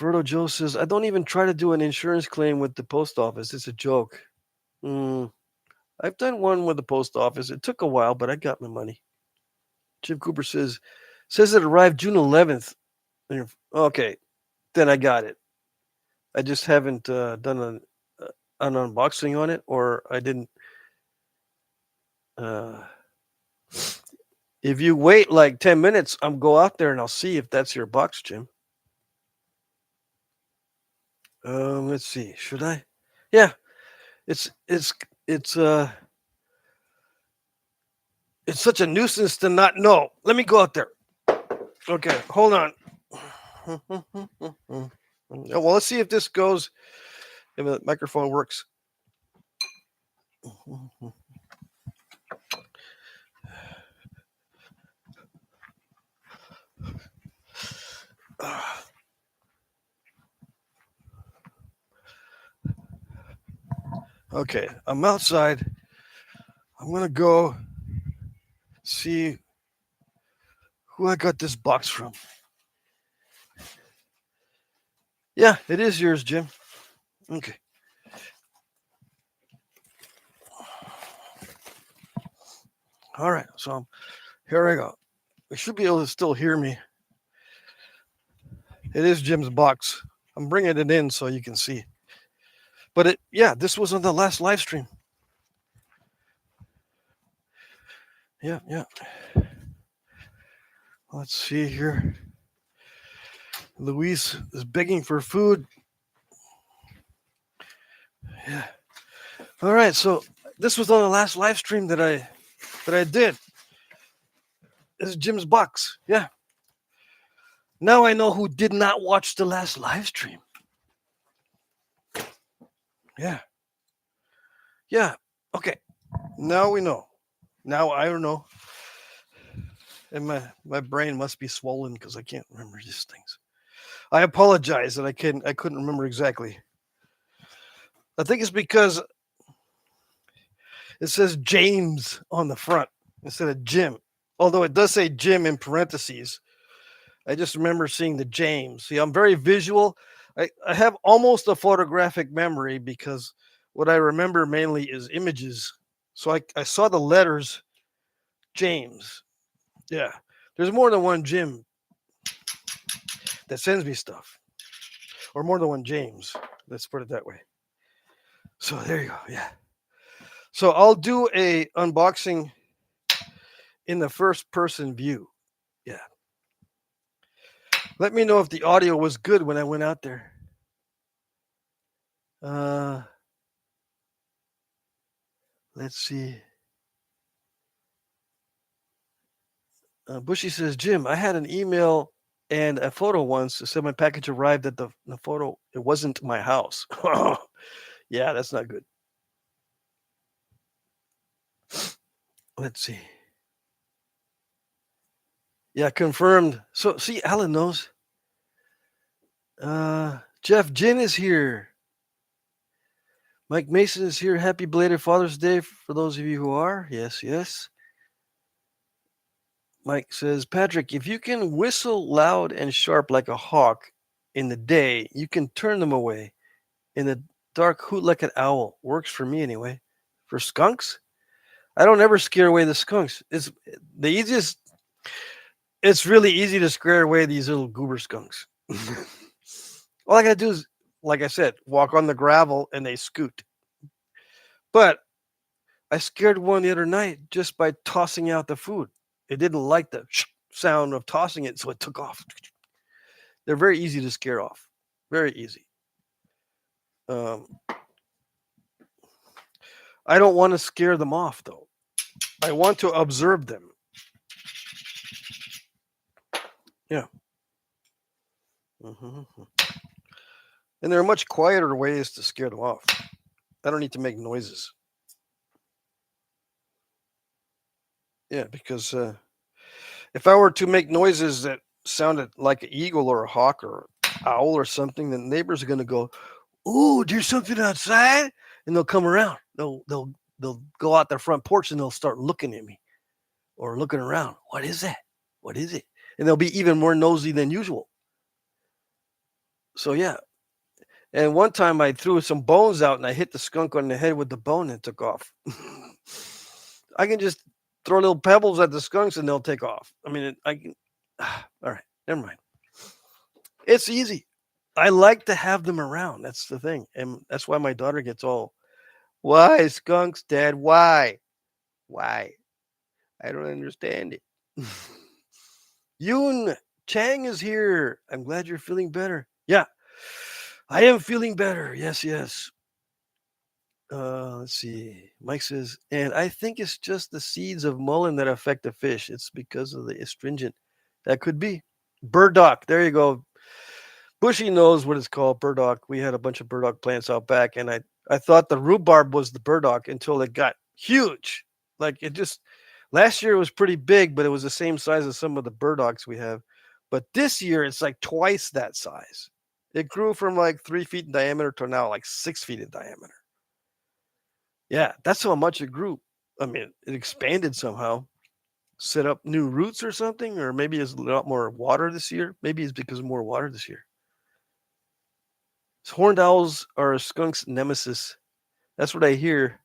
Frodo Joe says, I don't even try to do an insurance claim with the post office. It's a joke. I've done one with the post office. It took a while, but I got my money. Jim Cooper says it arrived June 11th. Okay, then I got it. I just haven't done an unboxing on it, or I didn't. If you wait like 10 minutes, I'll go out there and I'll see if that's your box, Jim. Let's see. Should I? Yeah. It's such a nuisance to not know. Let me go out there. Okay, hold on. Well, let's see if this goes. If the microphone works. Okay, I'm outside. I'm gonna go see who I got this box from. Yeah, it is yours, Jim. Okay. All right, so here I go. You should be able to still hear me. It is Jim's box. I'm bringing it in so you can see. But this was on the last live stream. Yeah. Let's see here. Luis is begging for food. Yeah. All right, so this was on the last live stream that I did. This is Jim's box. Yeah. Now I know who did not watch the last live stream. Yeah. Yeah. Okay. Now we know. Now I don't know. And my brain must be swollen because I can't remember these things. I apologize that I couldn't remember exactly. I think it's because it says James on the front instead of Jim. Although it does say Jim in parentheses. I just remember seeing the James. See, I'm very visual. I have almost a photographic memory because what I remember mainly is images. So I saw the letters James. Yeah. There's more than one Jim that sends me stuff. Or more than one James. Let's put it that way. So there you go. Yeah. So I'll do a unboxing in the first person view. Yeah. Let me know if the audio was good when I went out there. Let's see. Bushy says, Jim, I had an email and a photo once that said my package arrived at the photo. It wasn't my house. Yeah, that's not good. Let's see. Yeah, confirmed. So, see, Alan knows. Jeff Jin is here. Mike Mason is here. Happy belated Father's Day for those of you who are. Yes. Mike says, Patrick, if you can whistle loud and sharp like a hawk in the day, you can turn them away. In the dark, hoot like an owl. Works for me anyway. For skunks, I don't ever scare away the skunks. It's the easiest. It's really easy to scare away these little goober skunks. All I gotta do is, like I said, walk on the gravel and they scoot. But I scared one the other night just by tossing out the food. It didn't like the sound of tossing it, so it took off. They're very easy to scare off. Very easy. I don't want to scare them off, though. I want to observe them. Yeah. And there are much quieter ways to scare them off. I don't need to make noises. Yeah, because if I were to make noises that sounded like an eagle or a hawk or owl or something, the neighbors are going to go, "Ooh, there's something outside," and they'll come around. They'll go out their front porch and they'll start looking at me or looking around. What is that? What is it? And they'll be even more nosy than usual. So yeah. And one time I threw some bones out and I hit the skunk on the head with the bone and it took off. I can just throw little pebbles at the skunks and they'll take off. I mean, I can. All right, never mind. It's easy. I like to have them around. That's the thing, and that's why my daughter gets all, "Why skunks, Dad? Why? Why? I don't understand it." Yoon Chang is here. I'm glad you're feeling better. Yeah, I am feeling better. Yes, yes. Let's see. Mike says, and I think it's just the seeds of mullen that affect the fish. It's because of the astringent. That could be. Burdock. There you go. Bushy knows what it's called, burdock. We had a bunch of burdock plants out back, and I thought the rhubarb was the burdock until it got huge. Like it just last year it was pretty big, but it was the same size as some of the burdocks we have. But this year it's like twice that size. It grew from like 3 feet in diameter to now like 6 feet in diameter. Yeah, that's how much it grew. I mean, it expanded somehow, set up new roots or something, or maybe it's a lot more water this year. Maybe it's because of more water this year. Horned owls are a skunk's nemesis. That's what I hear.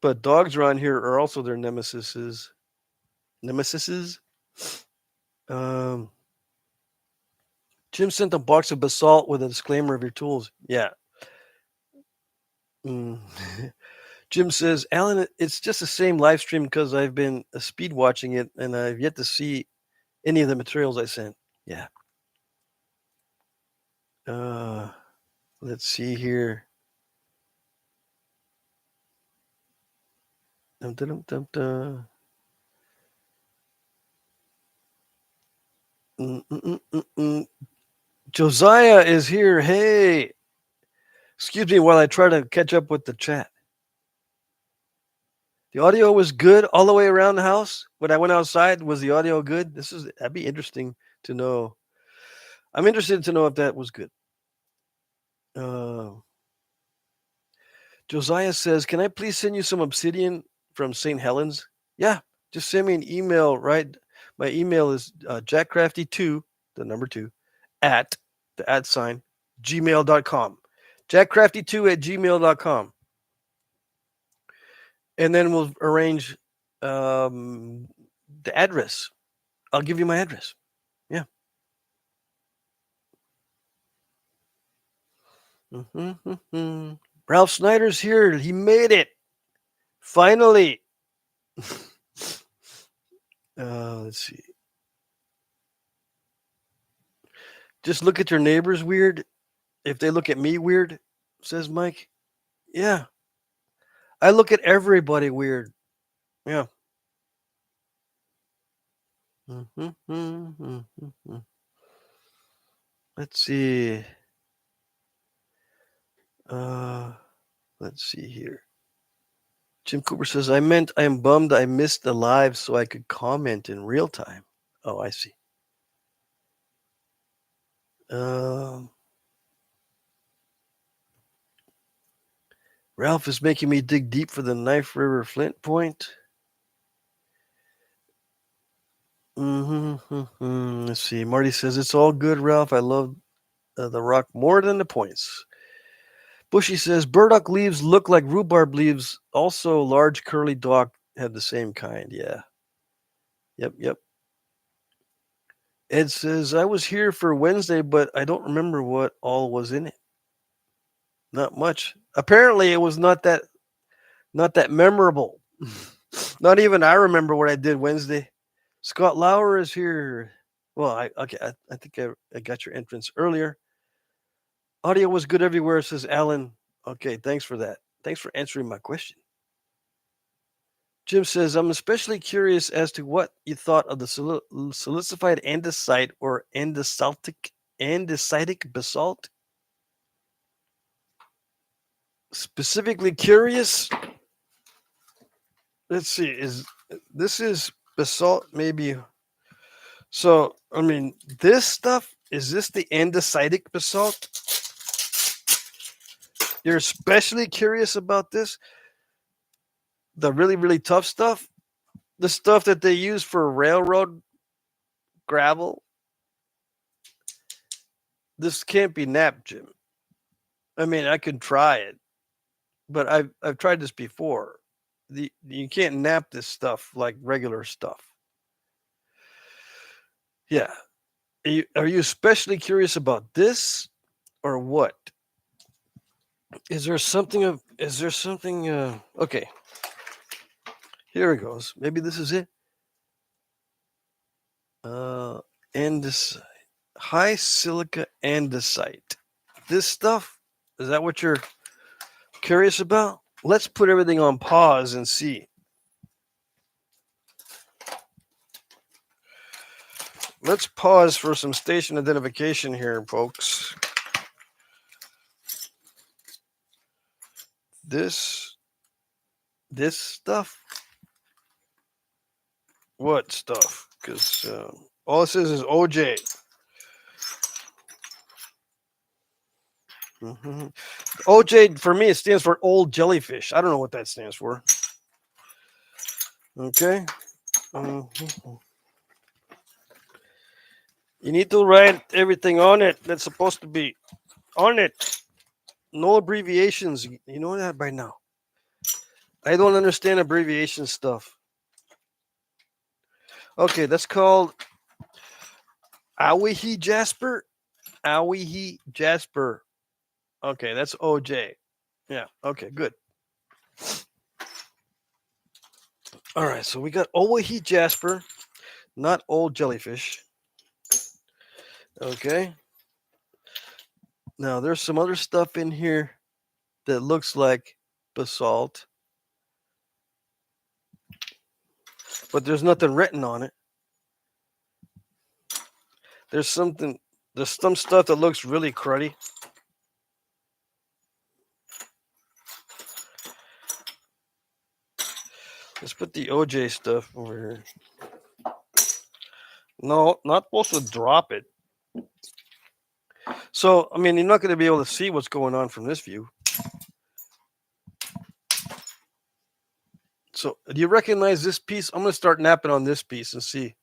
But dogs around here are also their nemesises. Nemesises. Um, Jim sent a box of basalt with a disclaimer of your tools. Yeah. Mm. Jim says, Alan, it's just the same live stream because I've been speed watching it and I've yet to see any of the materials I sent. Yeah. Let's see here. Dum, dum, dum, dum. Josiah is here. Hey. Excuse me while I try to catch up with the chat. The audio was good all the way around the house. When I went outside, was the audio good? That'd be interesting to know. I'm interested to know if that was good. Josiah says, "Can I please send you some obsidian from St. Helens?" Yeah, just send me an email. Right, my email is jackcrafty2, the number 2, at the @ gmail.com. Jackcrafty2 at gmail.com. And then we'll arrange the address. I'll give you my address. Yeah. Ralph Snyder's here. He made it. Finally. Let's see. Just look at your neighbors weird. If they look at me weird, says Mike. Yeah. I look at everybody weird. Yeah. Let's see. Let's see here. Jim Cooper says, I am bummed I missed the live so I could comment in real time. Oh, I see. Ralph is making me dig deep for the Knife River Flint point. Let's see. Marty says, it's all good, Ralph. I love the rock more than the points. Bushy says, burdock leaves look like rhubarb leaves. Also, large curly dock have the same kind. Yeah. Yep. Ed says, I was here for Wednesday, but I don't remember what all was in it. Not much. Apparently, it was not that memorable. Not even I remember what I did Wednesday. Scott Lauer is here. Well, I think I got your entrance earlier. Audio was good everywhere, says Alan. Okay, thanks for that. Thanks for answering my question. Jim says, I'm especially curious as to what you thought of the silicified andesite or andesitic basalt. Specifically curious. Let's see. This is basalt? Maybe. So, I mean, this stuff, is this the andesitic basalt? You're especially curious about this? The really, really tough stuff? The stuff that they use for railroad gravel? this can't be napped, Jim. I mean, I could try it, but I've tried this before. You can't nap this stuff like regular stuff. Yeah. Are you especially curious about this or what? Is there something okay, here it goes. Maybe this is it. Andesite. High silica andesite. This stuff? Is that what you're curious about? Let's put everything on pause and see. Let's pause for some station identification here, folks. This stuff? What stuff? Because all it says is OJ. Mm-hmm. OJ, for me, it stands for old jellyfish. I don't know what that stands for. Okay. Mm-hmm. You need to write everything on it that's supposed to be on it. No abbreviations. You know that by now. I don't understand abbreviation stuff. Okay, that's called Awihi Jasper. Awihi Jasper. Okay, that's OJ. Yeah, okay, good. All right, so we got Awihi Jasper, not old jellyfish. Okay. Now, there's some other stuff in here that looks like basalt, but there's nothing written on it. There's some stuff that looks really cruddy. Let's put the OJ stuff over here. No, not supposed to drop it. So, I mean, you're not going to be able to see what's going on from this view. So, do you recognize this piece? I'm going to start napping on this piece and see.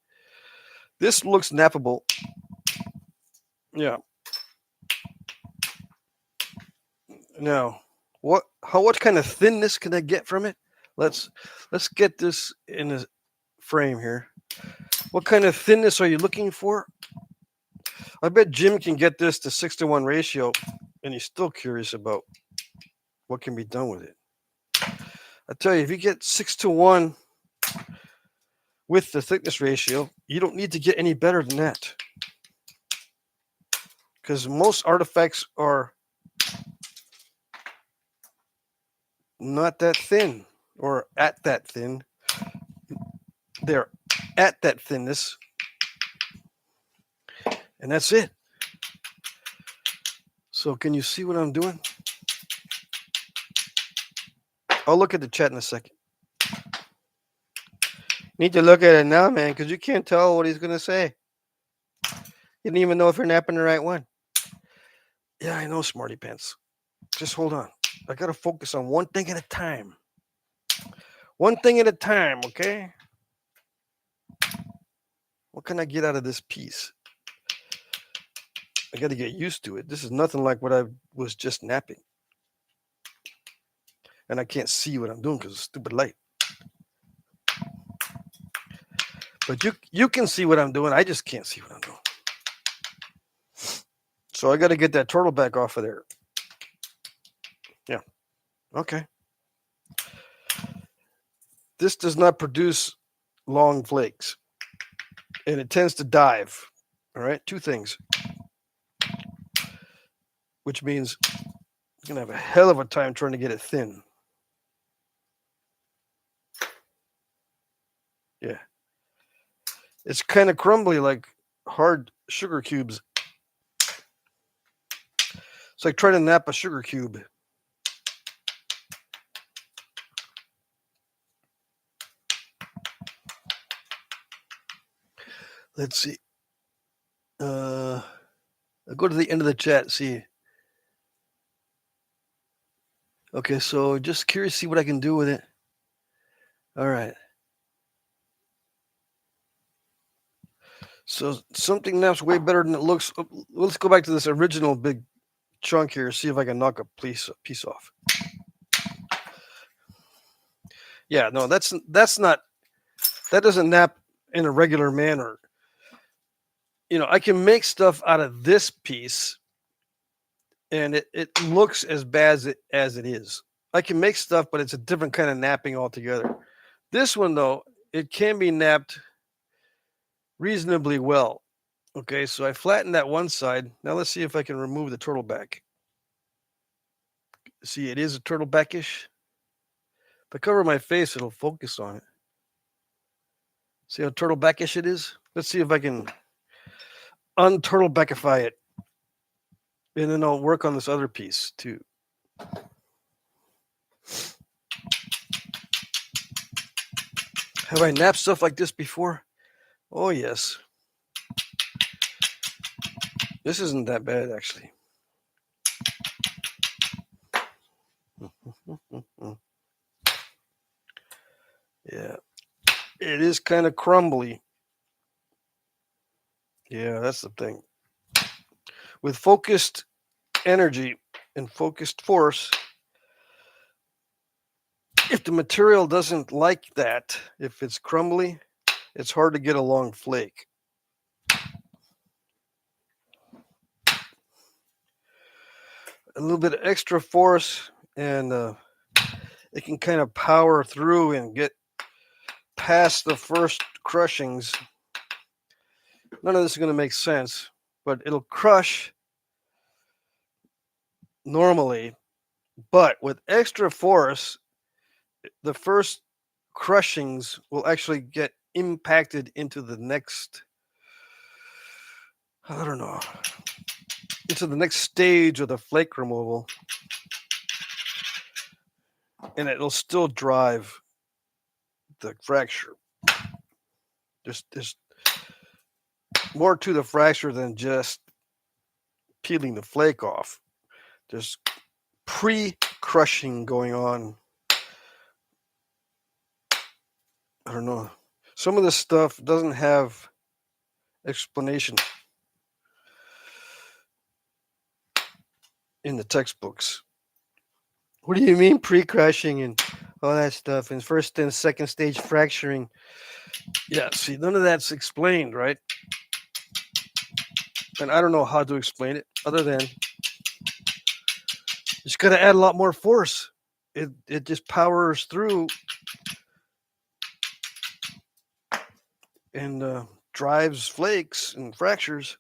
This looks nappable. Yeah. Now, what kind of thinness can I get from it? Let's get this in a frame here. What kind of thinness are you looking for? I bet Jim can get this to 6-to-1 ratio, and he's still curious about what can be done with it. I tell you, if you get 6-to-1 with the thickness ratio, you don't need to get any better than that. Because most artifacts are not that thin or at that thin. They're at that thinness. And that's it. So can you see what I'm doing? I'll look at the chat in a second. Need to look at it now, man, because you can't tell what he's going to say. You didn't even know if you're napping the right one. Yeah, I know, smarty pants. Just hold on. I got to focus on one thing at a time. One thing at a time, okay? What can I get out of this piece? I got to get used to it. This is nothing like what I was just napping. And I can't see what I'm doing because of stupid light. But you can see what I'm doing. I just can't see what I'm doing. So I got to get that turtle back off of there. Yeah. Okay. This does not produce long flakes. And it tends to dive. All right. Two things. Which means you're going to have a hell of a time trying to get it thin. Yeah. It's kind of crumbly like hard sugar cubes. It's like trying to nap a sugar cube. Let's see. I'll go to the end of the chat, see. Okay, so just curious to see what I can do with it. All right. So something naps way better than it looks. Let's go back to this original big chunk here. See if I can knock a piece off. Yeah, no, that's not. That doesn't nap in a regular manner. You know, I can make stuff out of this piece, and it looks as bad as it is. I can make stuff, but it's a different kind of napping altogether. This one, though, it can be napped reasonably well. Okay, so I flattened that one side. Now let's see if I can remove the turtle back. See, it is a turtle backish. If I cover my face, it'll focus on it. See how turtle backish it is? Let's see if I can unturtlebackify it. And then I'll work on this other piece too. Have I napped stuff like this before? Oh, yes. This isn't that bad, actually. Yeah. It is kind of crumbly. Yeah, that's the thing. With focused energy and focused force, if the material doesn't like that, if it's crumbly, it's hard to get a long flake. A little bit of extra force, and it can kind of power through and get past the first crushings. None of this is going to make sense, but it'll crush normally. But with extra force, the first crushings will actually get impacted into the next, I don't know, into the next stage of the flake removal. And it'll still drive the fracture. There's more to the fracture than just peeling the flake off. There's pre-crushing going on. I don't know. Some of this stuff doesn't have explanation in the textbooks. What do you mean pre-crushing and all that stuff and first and second stage fracturing? Yeah, see, none of that's explained, right? And I don't know how to explain it other than you just got to add a lot more force. It just powers through and drives flakes and fractures.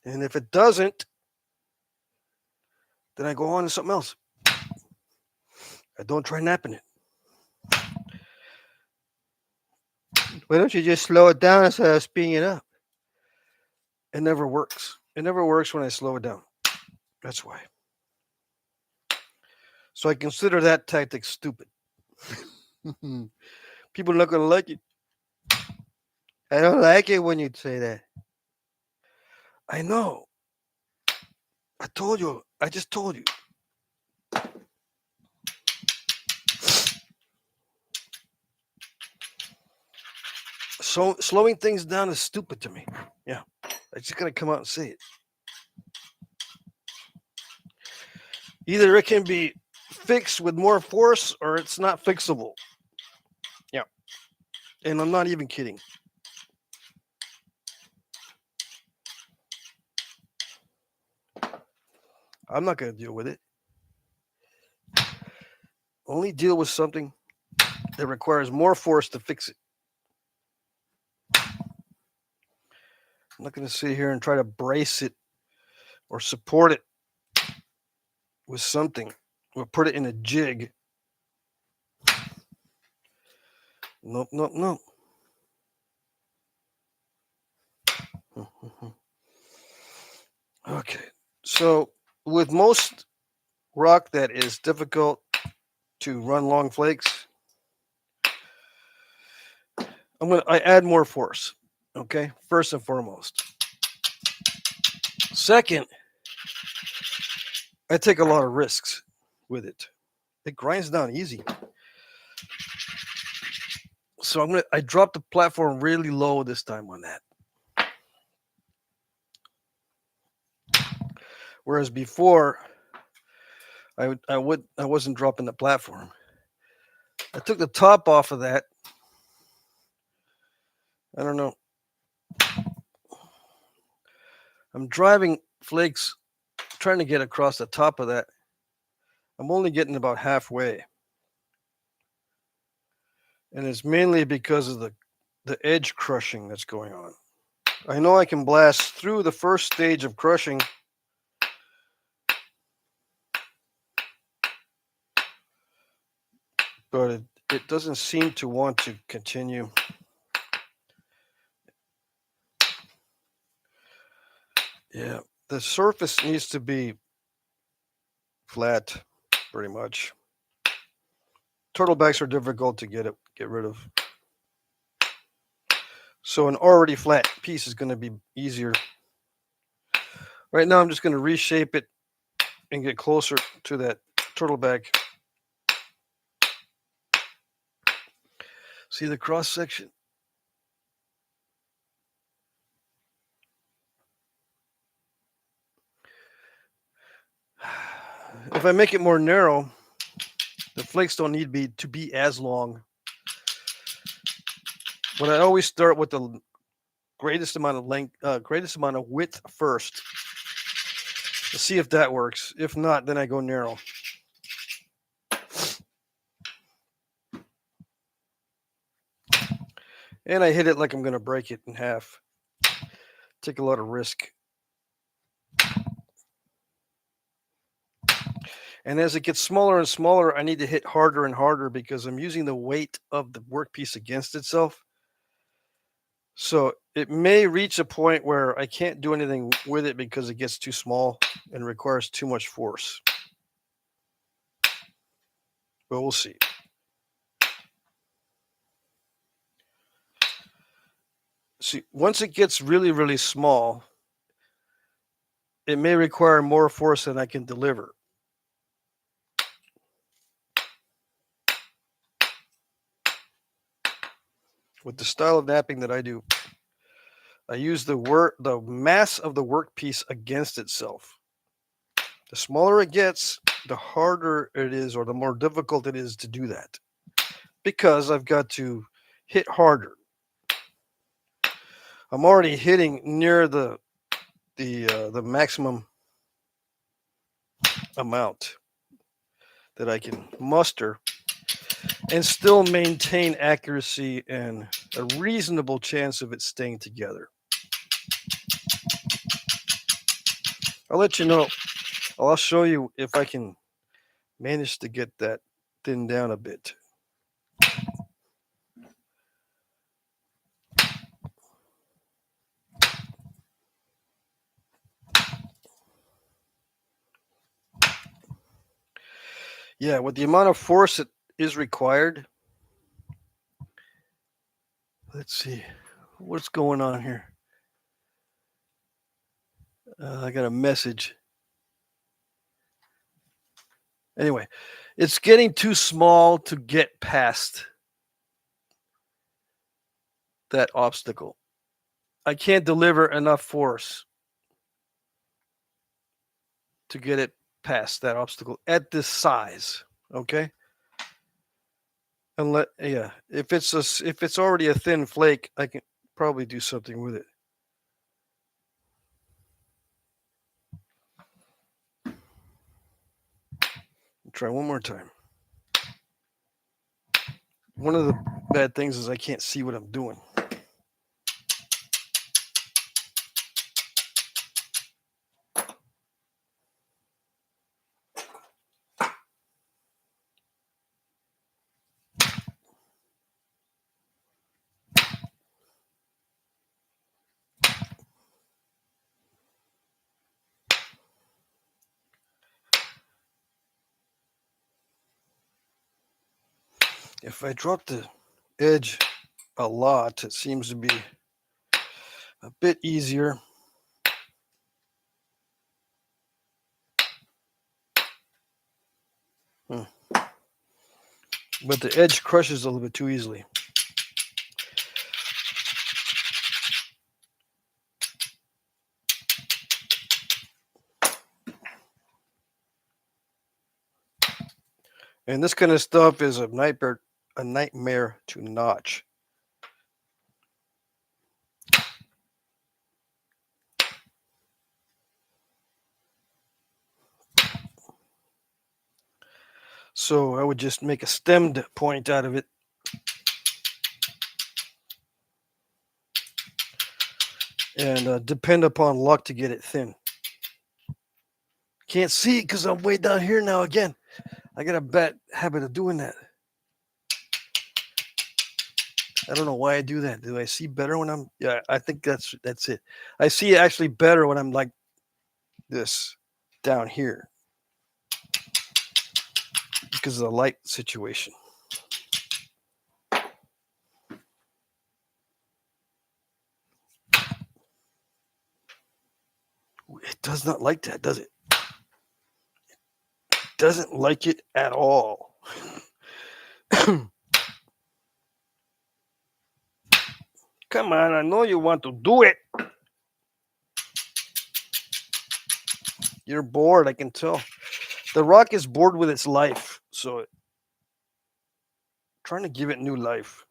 And if it doesn't, then I go on to something else. I don't try napping it. Why don't you just slow it down instead of speeding it up? It never works. It never works when I slow it down. That's why. So I consider that tactic stupid. People are not going to like it. I don't like it when you say that. I know. I told you. I just told you. So slowing things down is stupid to me. Yeah. I just got to come out and say it. Either it can be fixed with more force or it's not fixable. Yeah. And I'm not even kidding. I'm not going to deal with it. Only deal with something that requires more force to fix it. I'm not going to sit here and try to brace it or support it with something or put it in a jig. Nope, nope, nope. Okay, so with most rock that is difficult to run long flakes, I add more force. Okay, first and foremost. Second, I take a lot of risks with it. It grinds down easy. So I dropped the platform really low this time on that. Whereas before, I wasn't dropping the platform. I took the top off of that. I don't know. I'm driving flakes, trying to get across the top of that. I'm only getting about halfway. And it's mainly because of the edge crushing that's going on. I know I can blast through the first stage of crushing, but it doesn't seem to want to continue. Yeah, the surface needs to be flat, pretty much. Turtlebacks are difficult to get rid of. So an already flat piece is going to be easier. Right now I'm just going to reshape it and get closer to that turtleback. See the cross section? If I make it more narrow, the flakes don't need to be as long. But I always start with the greatest amount of width first to see if that works. If not, then I go narrow. And I hit it like I'm going to break it in half. Take a lot of risk. And as it gets smaller and smaller, I need to hit harder and harder because I'm using the weight of the workpiece against itself. So it may reach a point where I can't do anything with it because it gets too small and requires too much force. But we'll see. See, once it gets really, really small, it may require more force than I can deliver. With the style of knapping that I do, I use the mass of the workpiece against itself. The smaller it gets, the harder it is, or the more difficult it is to do that, because I've got to hit harder. I'm already hitting near the maximum amount that I can muster and still maintain accuracy and a reasonable chance of it staying together. I'll let you know. I'll show you if I can manage to get that thinned down a bit. Yeah, with the amount of force that is required. Let's see. What's going on here? I got a message. Anyway, it's getting too small to get past that obstacle. I can't deliver enough force to get it past that obstacle at this size. Okay. If it's already a thin flake, I can probably do something with it. Try one more time. One of the bad things is I can't see what I'm doing. If I drop the edge a lot, it seems to be a bit easier. But the edge crushes a little bit too easily. And this kind of stuff is a nightmare to notch. So I would just make a stemmed point out of it. And depend upon luck to get it thin. Can't see it because I'm way down here now again. I got a bad habit of doing that. I don't know why I do that. Do I see better when I'm... Yeah, I think that's it. I see actually better when I'm like this down here because of the light situation. It does not like that, does it? It doesn't like it at all. Come on, I know you want to do it. You're bored, I can tell. The rock is bored with its life, so trying to give it new life.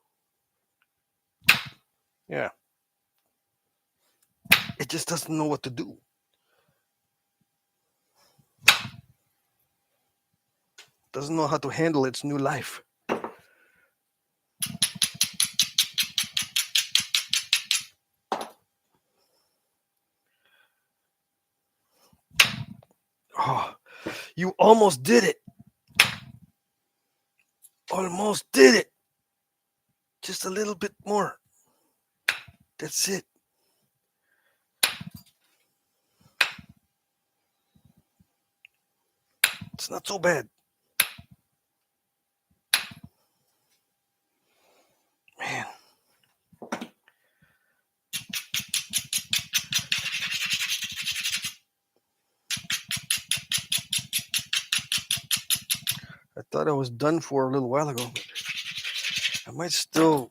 Yeah. It just doesn't know what to do. Doesn't know how to handle its new life. Oh, you almost did it. Almost did it. Just a little bit more. That's it. It's not so bad. Man. I thought I was done for a little while ago. I might still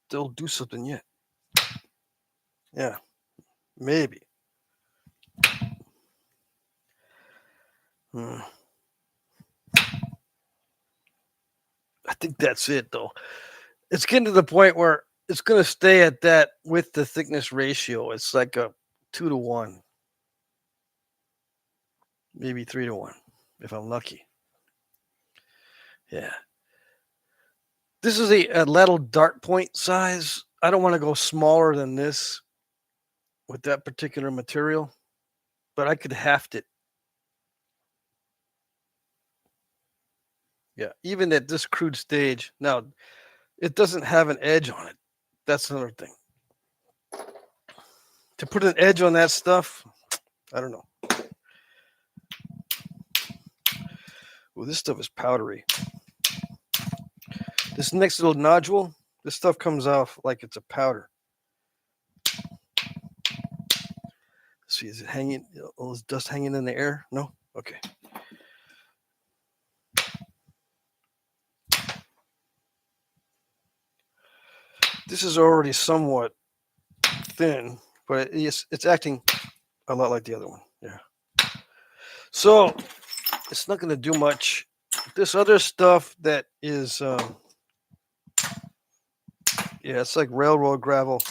do something yet. Yeah, maybe. I think that's it, though. It's getting to the point where it's going to stay at that width to thickness ratio. It's like a 2-to-1, maybe 3-to-1, if I'm lucky. Yeah. This is a little dart point size. I don't want to go smaller than this with that particular material, but I could haft it. Yeah, even at this crude stage. Now, it doesn't have an edge on it. That's another thing. To put an edge on that stuff, I don't know. Well, this stuff is powdery. This next little nodule, this stuff comes off like it's a powder. Let's see, is it hanging? All this dust hanging in the air? No? Okay. This is already somewhat thin, but it's acting a lot like the other one. Yeah. So it's not going to do much. This other stuff that is, it's like railroad gravel.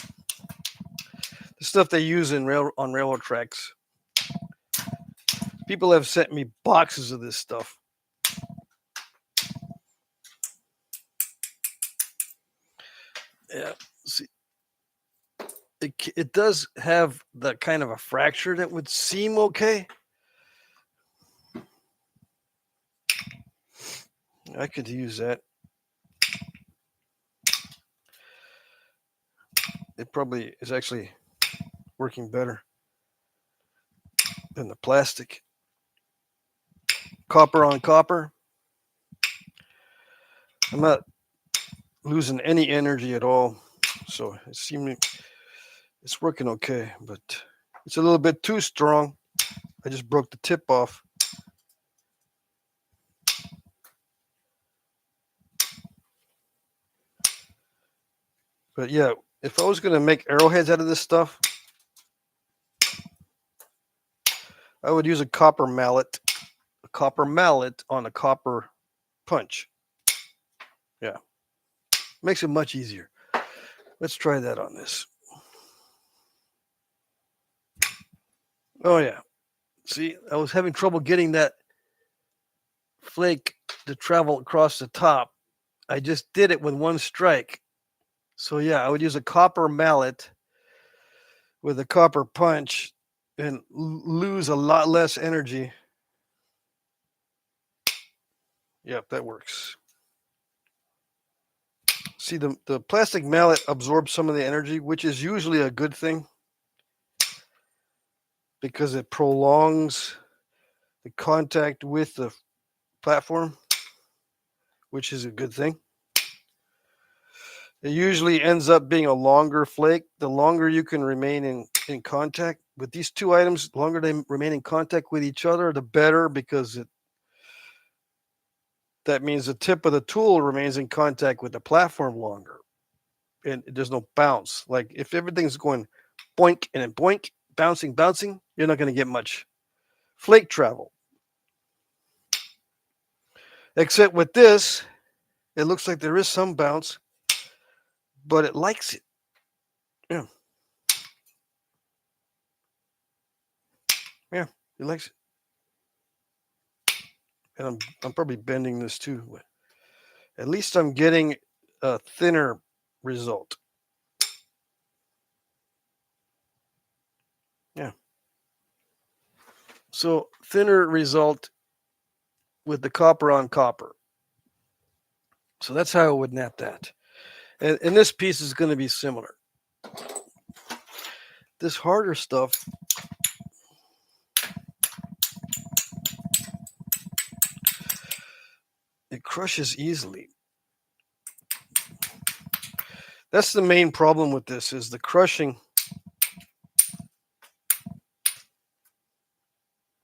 The stuff they use on railroad tracks. People have sent me boxes of this stuff. Yeah, see, it does have the kind of a fracture that would seem okay. I could use that. It probably is actually working better than the plastic. Copper on copper. I'm not losing any energy at all, so it seems it's working okay, but it's a little bit too strong. I just broke the tip off. But yeah, if I was going to make arrowheads out of this stuff, I would use a copper mallet on a copper punch. Yeah. Makes it much easier. Let's try that on this. Oh, yeah. See, I was having trouble getting that flake to travel across the top. I just did it with one strike. So, yeah, I would use a copper mallet with a copper punch and lose a lot less energy. Yep, that works. See, the plastic mallet absorbs some of the energy, which is usually a good thing because it prolongs the contact with the platform, which is a good thing. It usually ends up being a longer flake. The longer you can remain in contact with these two items, the longer they remain in contact with each other, the better, because that means the tip of the tool remains in contact with the platform longer. And there's no bounce. Like if everything's going boink and then boink, bouncing, you're not going to get much flake travel. Except with this, it looks like there is some bounce, but it likes it. Yeah. Yeah, it likes it. And I'm probably bending this too. At least I'm getting a thinner result. Yeah. So thinner result with the copper on copper. So that's how I would knap that. And this piece is going to be similar. This harder stuff, it crushes easily. That's the main problem with this, is the crushing.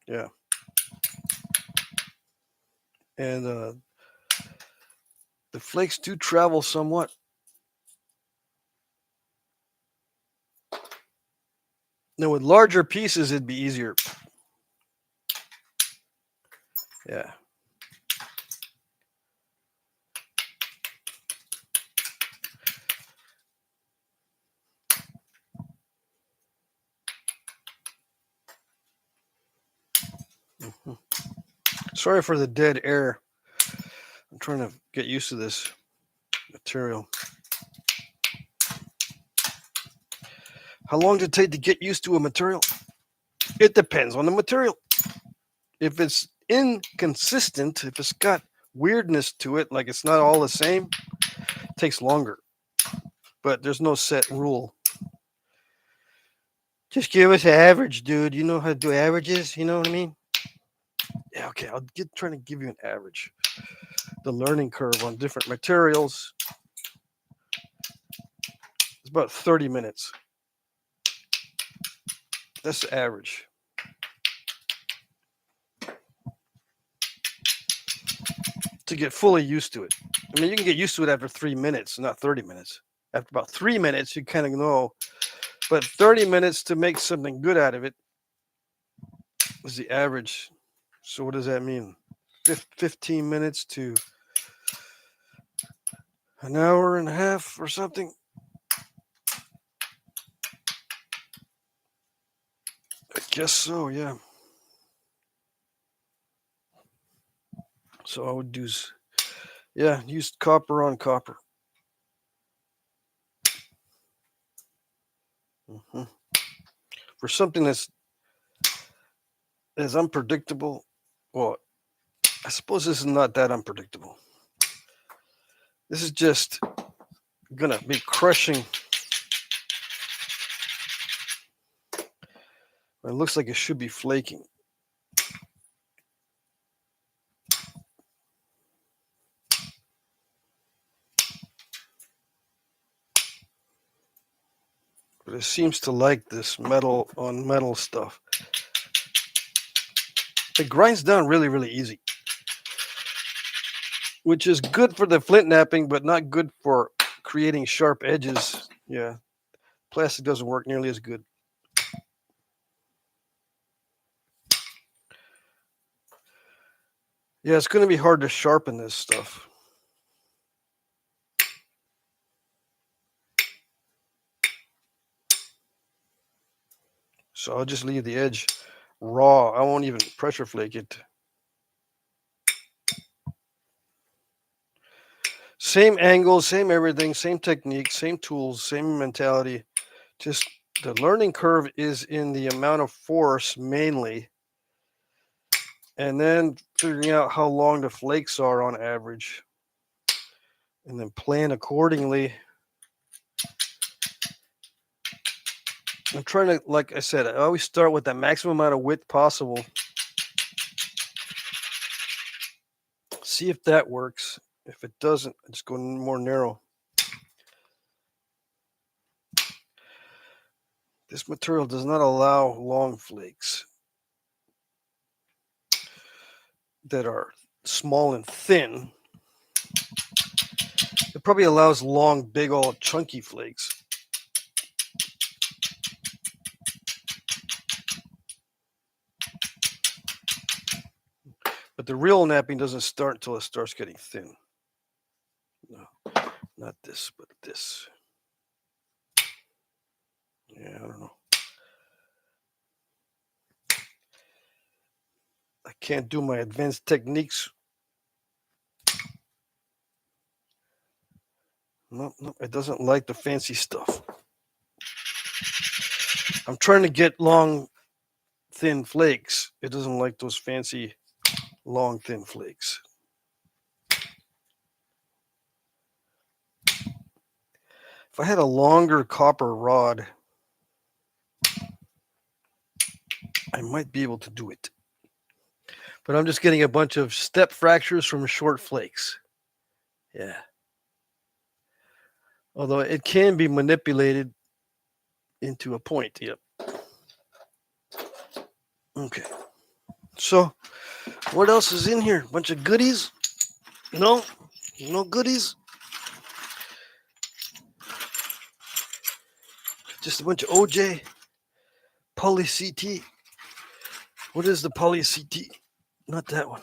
Yeah. And the flakes do travel somewhat. Now with larger pieces, it'd be easier. Yeah. Mm-hmm. Sorry for the dead air. I'm trying to get used to this material. How long does it take to get used to a material? It depends on the material. If it's inconsistent, if it's got weirdness to it, like it's not all the same, it takes longer. But there's no set rule. Just give us an average, dude. You know how to do averages? You know what I mean? Yeah, okay. I'll trying to give you an average. The learning curve on different materials is about 30 minutes. That's the average. To get fully used to it. I mean, you can get used to it after 3 minutes, not 30 minutes. After about 3 minutes, you kind of know. But 30 minutes to make something good out of it is the average. So what does that mean? 15 minutes to an hour and a half or something? I guess so, yeah. So I would use copper on copper. Mm-hmm. For something that's as unpredictable, well, I suppose this is not that unpredictable. This is just gonna be crushing. It looks like it should be flaking. But it seems to like this metal on metal stuff. It grinds down really, really easy, which is good for the flint knapping, but not good for creating sharp edges. Yeah, plastic doesn't work nearly as good. Yeah, it's going to be hard to sharpen this stuff. So I'll just leave the edge raw. I won't even pressure flake it. Same angle, same everything, same technique, same tools, same mentality. Just the learning curve is in the amount of force mainly. And then figuring out how long the flakes are on average. And then plan accordingly. I'm trying to, like I said, I always start with the maximum amount of width possible. See if that works. If it doesn't, I just go more narrow. This material does not allow long flakes that are small and thin. It probably allows long, big, old chunky flakes. But the real napping doesn't start until it starts getting thin. No, not this, but this. Yeah, I don't know. I can't do my advanced techniques. No, it doesn't like the fancy stuff. I'm trying to get long, thin flakes. It doesn't like those fancy, long, thin flakes. If I had a longer copper rod, I might be able to do it. But I'm just getting a bunch of step fractures from short flakes. Yeah. Although it can be manipulated into a point. Yep. Okay. So, what else is in here? Bunch of goodies? No? No goodies? Just a bunch of OJ? Poly CT? What is the poly CT? Not that one.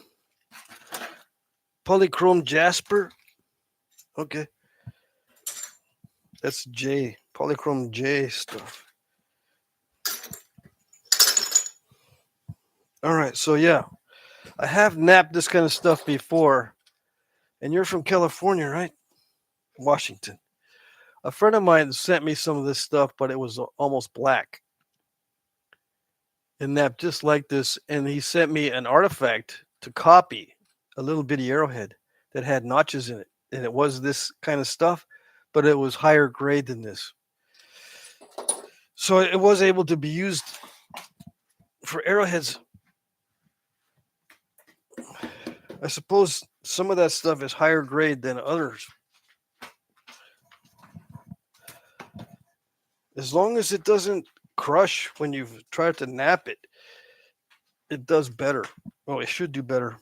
Polychrome Jasper? Okay. That's J. Polychrome J stuff. All right, so yeah. I have napped this kind of stuff before. And you're from California, right? Washington. A friend of mine sent me some of this stuff, but it was almost black. And napped just like this. And he sent me an artifact to copy, a little bitty arrowhead that had notches in it. And it was this kind of stuff, but it was higher grade than this. So it was able to be used for arrowheads. I suppose some of that stuff is higher grade than others. As long as it doesn't crush when you've tried to nap it, it does better. Oh, it should do better.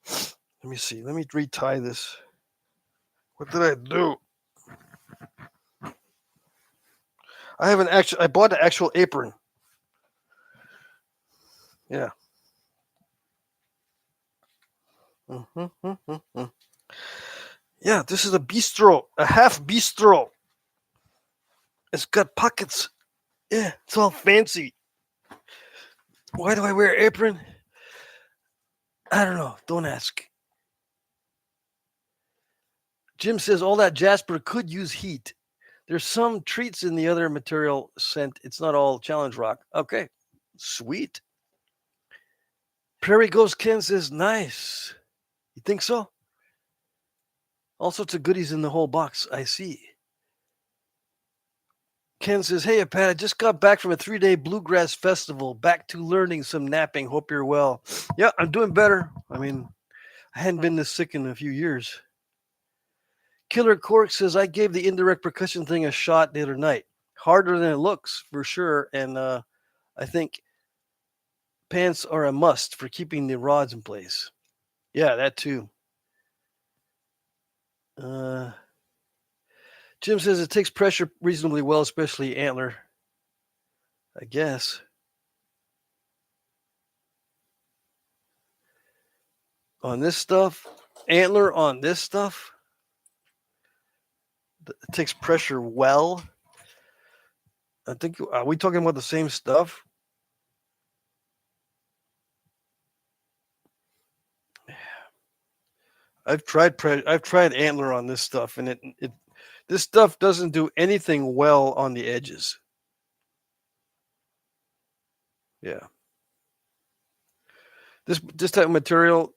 Let me see. Let me retie this. What did I do? I bought an actual apron. Yeah. Yeah, this is a bistro, a half bistro. It's got pockets. Yeah, it's all fancy. Why do I wear an apron? I don't know. Don't ask. Jim says all that Jasper could use heat. There's some treats in the other material sent. It's not all challenge rock. Okay. Sweet. Prairie Ghost Ken says, nice. You think so? All sorts of goodies in the whole box. I see. Ken says, hey, Pat, I just got back from a 3-day bluegrass festival. Back to learning some napping. Hope you're well. Yeah, I'm doing better. I mean, I hadn't been this sick in a few years. Killer Cork says, I gave the indirect percussion thing a shot the other night. Harder than it looks, for sure. And I think pants are a must for keeping the rods in place. Yeah, that too. Jim says it takes pressure reasonably well, especially antler. I guess. on this stuff, antler on this stuff. It takes pressure well. I think, are we talking about the same stuff? I've tried antler on this stuff, and this stuff doesn't do anything well on the edges. Yeah. This type of material,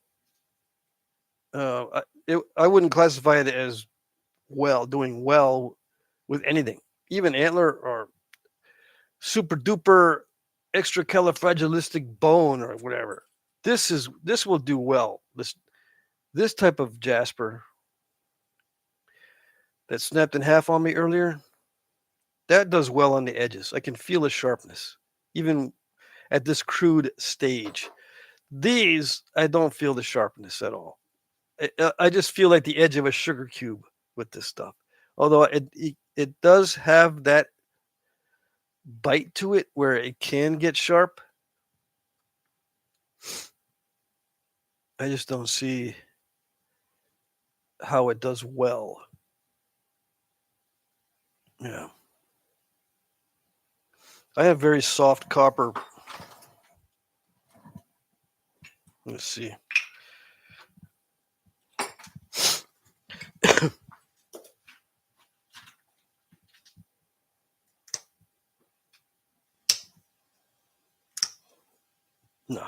I wouldn't classify it as doing well with anything, even antler or super duper extracalifragilistic bone or whatever. This will do well. This type of jasper that snapped in half on me earlier, that does well on the edges. I can feel the sharpness, even at this crude stage. These, I don't feel the sharpness at all. I just feel like the edge of a sugar cube with this stuff. Although it does have that bite to it where it can get sharp. I just don't see how it does well. Yeah. I have very soft copper. Let's see. No.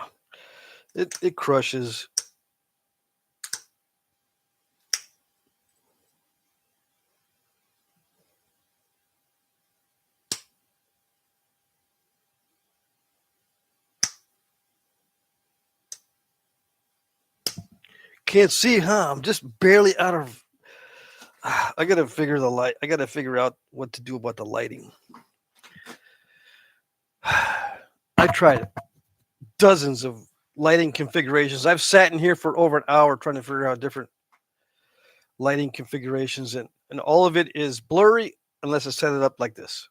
It crushes. Can't see, huh? I'm just barely out of. I gotta figure the light. I gotta figure out what to do about the lighting. I tried dozens of lighting configurations. I've sat in here for over an hour trying to figure out different lighting configurations, and all of it is blurry unless I set it up like this.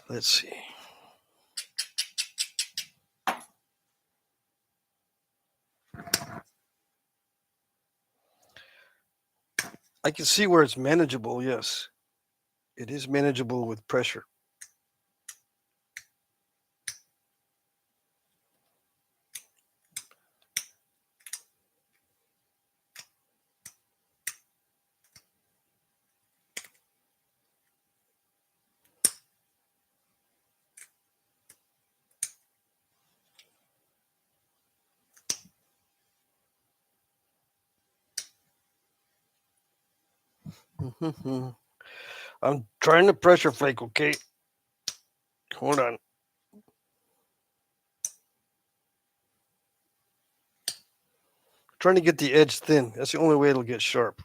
Let's see. I can see where it's manageable, yes. It is manageable with pressure. I'm trying to pressure flake, okay? Hold on. Trying to get the edge thin. That's the only way it'll get sharp.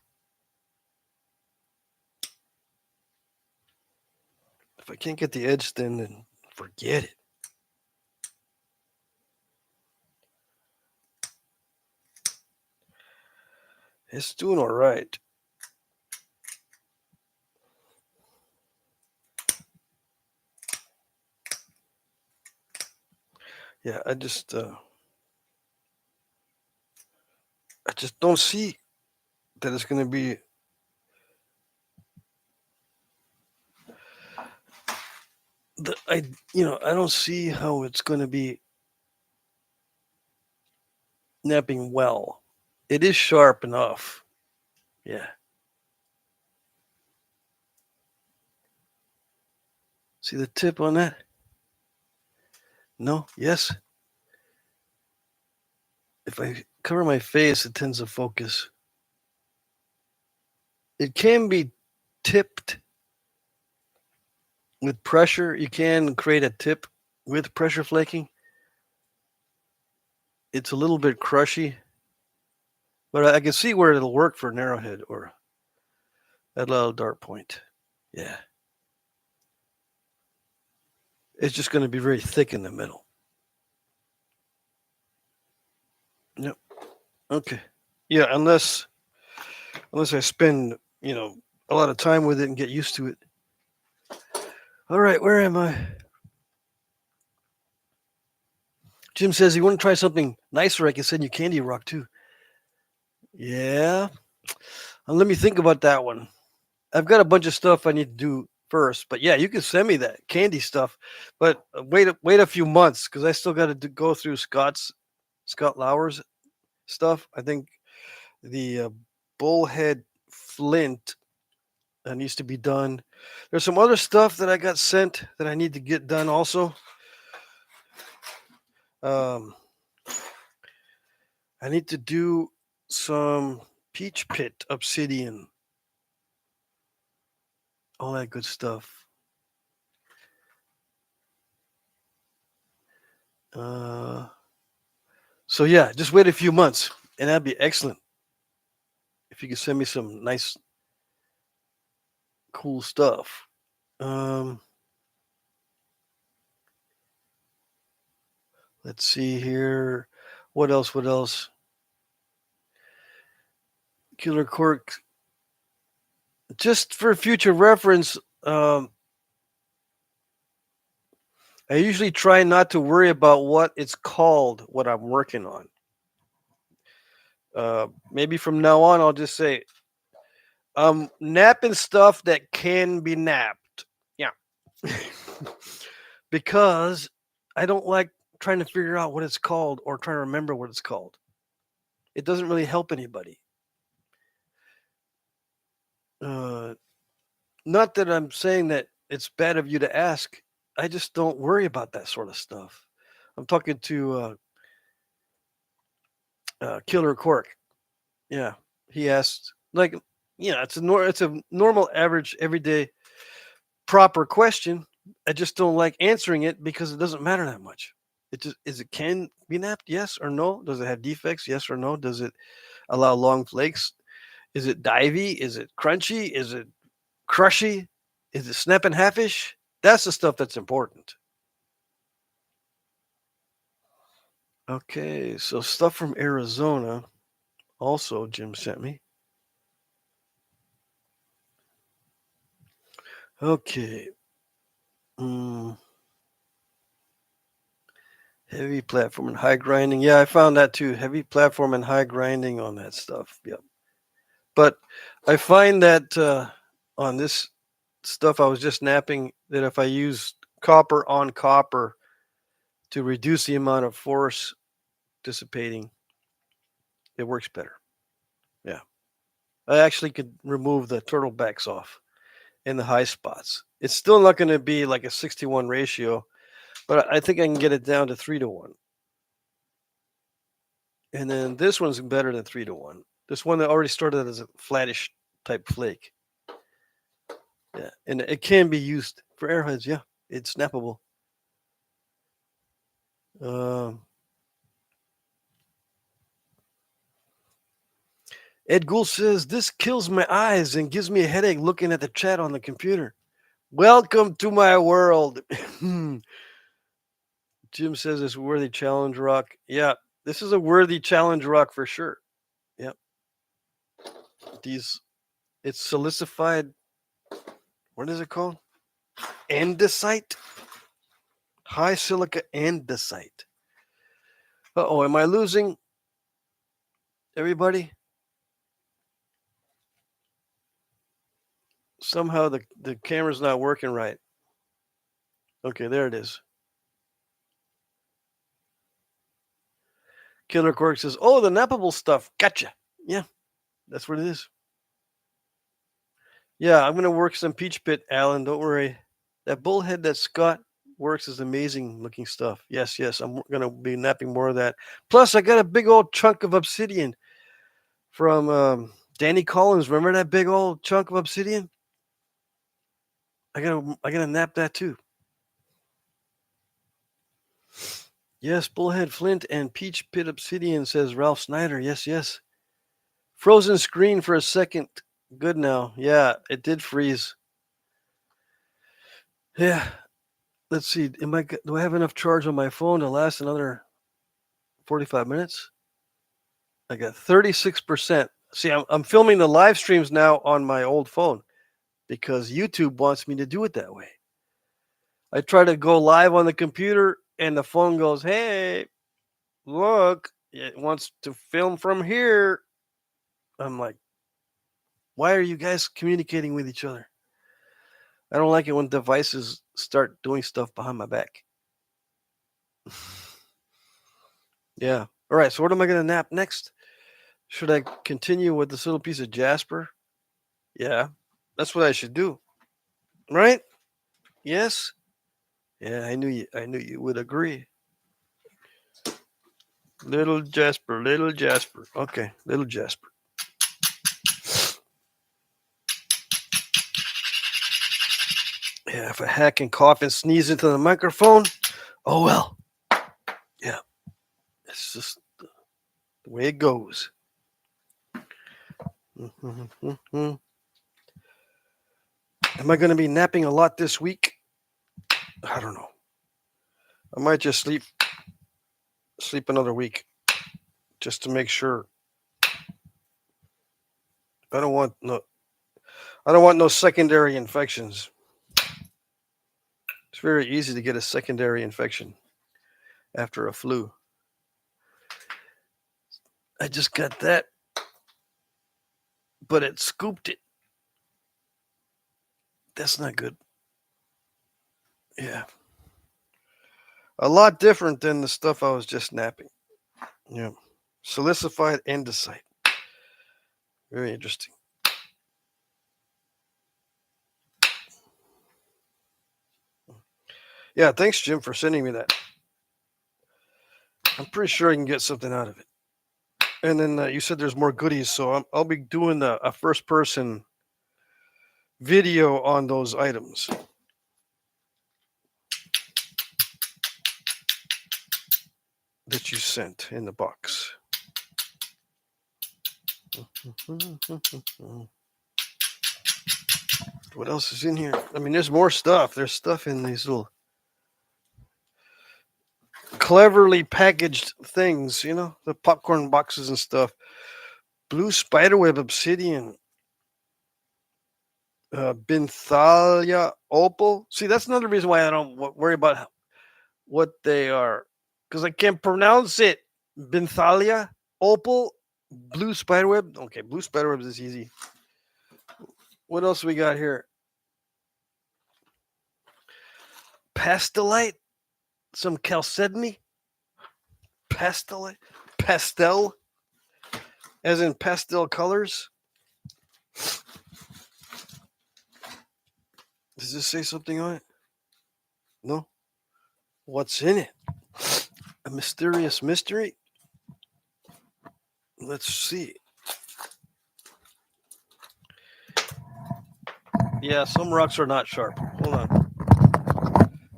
If I can't get the edge thin, then forget it. It's doing all right. Yeah, I just don't see that it's going to be I don't see how it's going to be napping well. It is sharp enough. Yeah. See the tip on that? No? Yes? If I cover my face, it tends to focus. It can be tipped with pressure. You can create a tip with pressure flaking. It's a little bit crushy, but I can see where it'll work for narrowhead or that little dart point. Yeah. It's just going to be very thick in the middle. Yep. Okay. Yeah, unless I spend, a lot of time with it and get used to it. All right, where am I? Jim says you want to try something nicer. I can send you Candy Rock too. Yeah. Let me think about that one. I've got a bunch of stuff I need to do first, but yeah, you can send me that candy stuff. But wait a few months because I still got to go through Scott Lauer's stuff. I think the bullhead flint needs to be done. There's some other stuff that I got sent that I need to get done also. I need to do some peach pit obsidian, all that good stuff. So yeah, just wait a few months, and that'd be excellent. If you could send me some nice, cool stuff. Let's see here. What else? Killer Cork. Just for future reference, I usually try not to worry about what it's called, what I'm working on. Maybe from now on, I'll just say, napping stuff that can be napped. Yeah. Because I don't like trying to figure out what it's called or trying to remember what it's called. It doesn't really help anybody. Not that I'm saying that it's bad of you to ask. I just don't worry about that sort of stuff. I'm talking to Killer Cork. Yeah, he asked it's a normal, average, everyday, proper question. I just don't like answering it because it doesn't matter that much. It can be napped, yes or no? Does it have defects, yes or no? Does it allow long flakes? Is it divey? Is it crunchy? Is it crushy? Is it snapping halfish? That's the stuff that's important. Okay, so stuff from Arizona. Also, Jim sent me. Okay. Heavy platform and high grinding. Yeah, I found that too. Heavy platform and high grinding on that stuff. Yep. But I find that on this stuff I was just napping, that if I use copper on copper to reduce the amount of force dissipating, it works better. Yeah. I actually could remove the turtlebacks off in the high spots. It's still not going to be like a 6-to-1 ratio, but I think I can get it down to 3-to-1. And then this one's better than 3-to-1. This one that already started as a flattish type flake. Yeah, and it can be used for arrowheads. Yeah, it's snappable. Ed Gould says, this kills my eyes and gives me a headache looking at the chat on the computer. Welcome to my world. Jim says it's worthy challenge rock. Yeah, this is a worthy challenge rock for sure. Yep. It's silicified. What is it called? Andesite? High silica andesite. Uh-oh, am I losing everybody? Somehow the camera's not working right. Okay, there it is. Killer Cork says, oh, the nappable stuff. Gotcha. Yeah, that's what it is. Yeah, I'm going to work some peach pit, Alan. Don't worry. That bullhead that Scott works is amazing looking stuff. Yes, I'm going to be napping more of that. Plus, I got a big old chunk of obsidian from Danny Collins. Remember that big old chunk of obsidian? I gotta nap that too. Yes, bullhead flint and peach pit obsidian, says Ralph Snyder. Yes. Frozen screen for a second. Good now. Yeah, it did freeze. Yeah. Let's see. Do I have enough charge on my phone to last another 45 minutes? I got 36%. See, I'm filming the live streams now on my old phone because YouTube wants me to do it that way. I try to go live on the computer and the phone goes, "Hey, look, it wants to film from here." I'm like, why are you guys communicating with each other? I don't like it when devices start doing stuff behind my back. Yeah. All right. So what am I going to nap next? Should I continue with this little piece of jasper? Yeah. That's what I should do. Right? Yes. Yeah, I knew you would agree. Little Jasper. Okay, little Jasper. Yeah, if I hack and cough and sneeze into the microphone, oh well. Yeah. It's just the way it goes. Am I going to be napping a lot this week? I don't know. I might just sleep another week just to make sure. I don't want no secondary infections. It's very easy to get a secondary infection after a flu. I just got that, but it scooped it. That's not good. Yeah. A lot different than the stuff I was just napping. Yeah. Silicified andesite. Very interesting. Yeah, thanks, Jim, for sending me that. I'm pretty sure I can get something out of it. And then you said there's more goodies, so I'll be doing a first-person video on those items. That you sent in the box. What else is in here? I mean, there's more stuff. There's stuff in these little cleverly packaged things, the popcorn boxes and stuff. Blue spiderweb obsidian. Binthalia opal. See, that's another reason why I don't worry about what they are, because I can't pronounce it. Binthalia opal, blue spiderweb. Okay, blue spiderwebs is easy. What else we got here? Pastelite, some chalcedony. Pastelite, pastel, as in pastel colors. Does this say something on it? No. What's in it? A mysterious mystery? Let's see. Yeah, some rocks are not sharp. Hold on.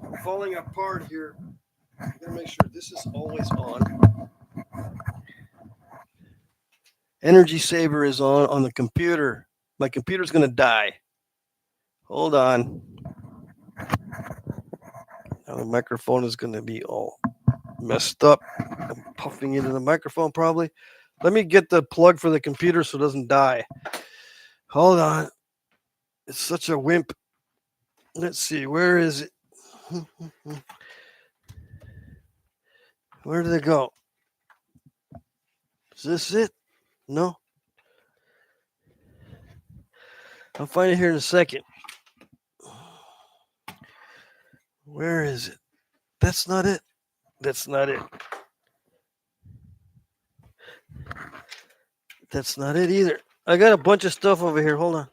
I'm falling apart here. I'm going to make sure this is always on. Energy saver is on the computer. My computer's going to die. Hold on. Now the microphone is going to be all messed up. I'm puffing into the microphone probably. Let me get the plug for the computer so it doesn't die. Hold on. It's such a wimp. Let's see. Where is it? Where did it go? Is this it? No. I'll find it here in a second. Where is it? That's not it. That's not it. That's not it either. I got a bunch of stuff over here. Hold on.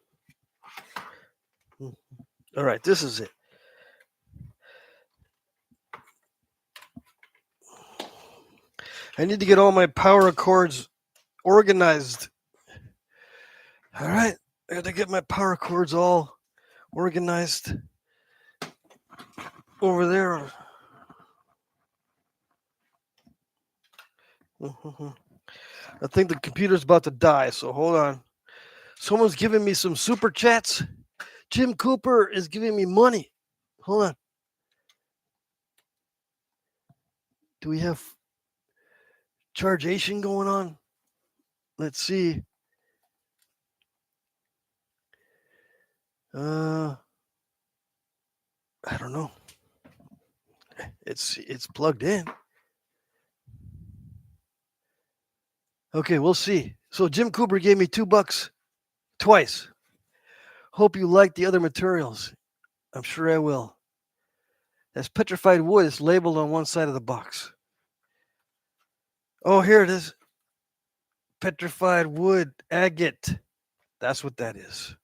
All right, this is it. I need to get all my power cords organized. All right, I got to get my power cords all organized over there. I think the computer's about to die, so hold on. Someone's giving me some super chats. Jim Cooper is giving me money. Hold on. Do we have chargation going on? Let's see. I don't know. It's plugged in. Okay, we'll see. So Jim Cooper gave me $2 twice. Hope you like the other materials. I'm sure I will. That's petrified wood. It's labeled on one side of the box. Oh, here it is. Petrified wood agate. That's what that is.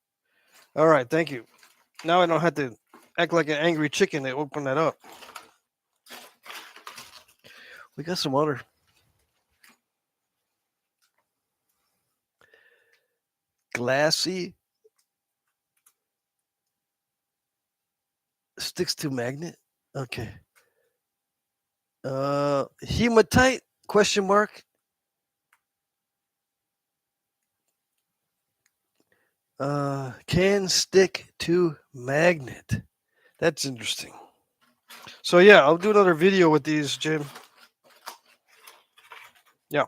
All right, thank you. Now I don't have to act like an angry chicken to open that up. We got some other. Glassy. Sticks to magnet. Okay. Hematite? Question mark. Can stick to magnet. That's interesting. So yeah, I'll do another video with these, Jim. Yeah.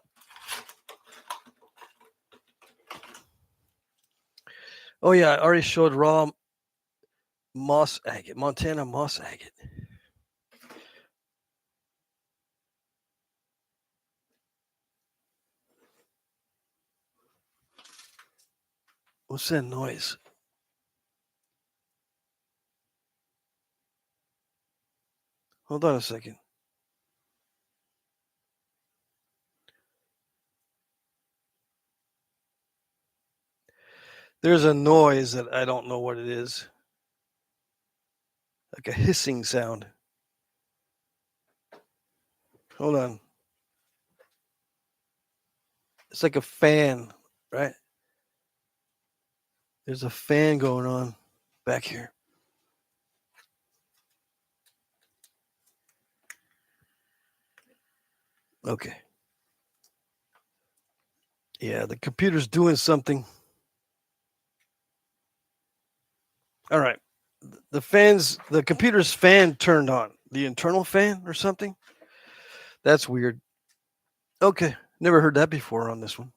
Oh yeah, I already showed raw moss agate, Montana moss agate. What's that noise? Hold on a second. There's a noise that I don't know what it is. Like a hissing sound. Hold on. It's like a fan, right? There's a fan going on back here. Okay. Yeah, the computer's doing something. All right. The computer's fan turned on. The internal fan or something? That's weird. Okay. Never heard that before on this one.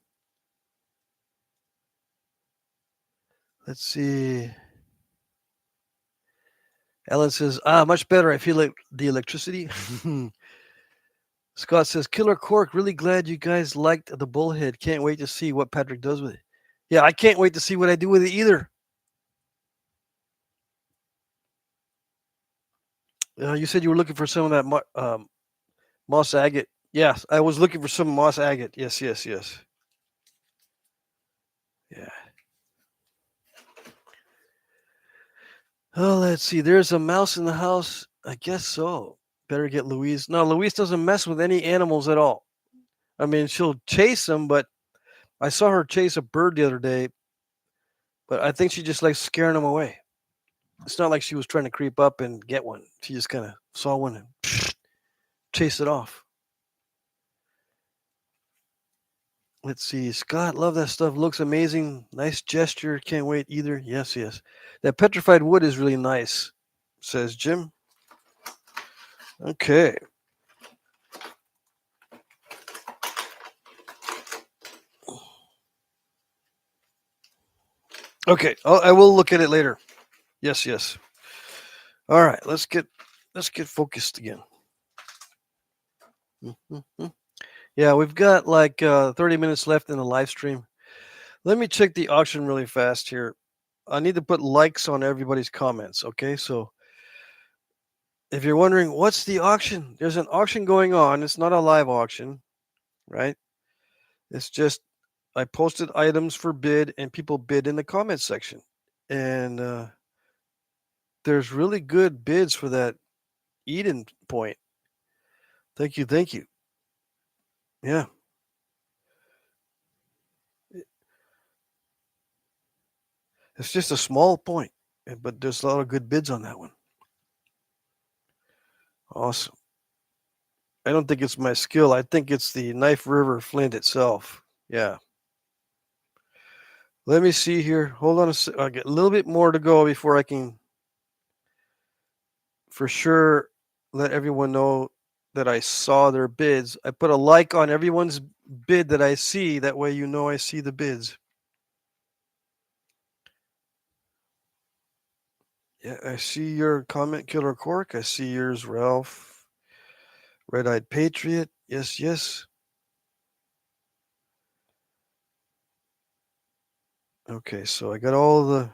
Let's see. Ellen says, much better. I feel like the electricity. Scott says, Killer Cork, really glad you guys liked the bullhead. Can't wait to see what Patrick does with it. Yeah, I can't wait to see what I do with it either. You said you were looking for some of that moss agate. Yes, I was looking for some moss agate. Yes. Yeah. Oh, let's see. There's a mouse in the house. I guess so. Better get Louise. No, Louise doesn't mess with any animals at all. I mean, she'll chase them, but I saw her chase a bird the other day, but I think she just likes scaring them away. It's not like she was trying to creep up and get one. She just kind of saw one and chased it off. Let's see. Scott, love that stuff. Looks amazing. Nice gesture. Can't wait either. Yes. That petrified wood is really nice, says Jim. Okay. Okay. I will look at it later. Yes. All right. Let's get focused again. Yeah, we've got like 30 minutes left in the live stream. Let me check the auction really fast here. I need to put likes on everybody's comments. Okay, so if you're wondering what's the auction, there's an auction going on. It's not a live auction, right? It's just I posted items for bid and people bid in the comments section. And there's really good bids for that Eden point. Thank you. Yeah. It's just a small point, but there's a lot of good bids on that one. Awesome. I don't think it's my skill. I think it's the Knife River Flint itself. Yeah. Let me see here. Hold on I get a little bit more to go before I can for sure let everyone know that I saw their bids. I put a like on everyone's bid that I see. That way you know I see the bids. Yeah, I see your comment, Killer Cork. I see yours, Ralph. Red-Eyed Patriot. Yes, yes. Okay, so I got all the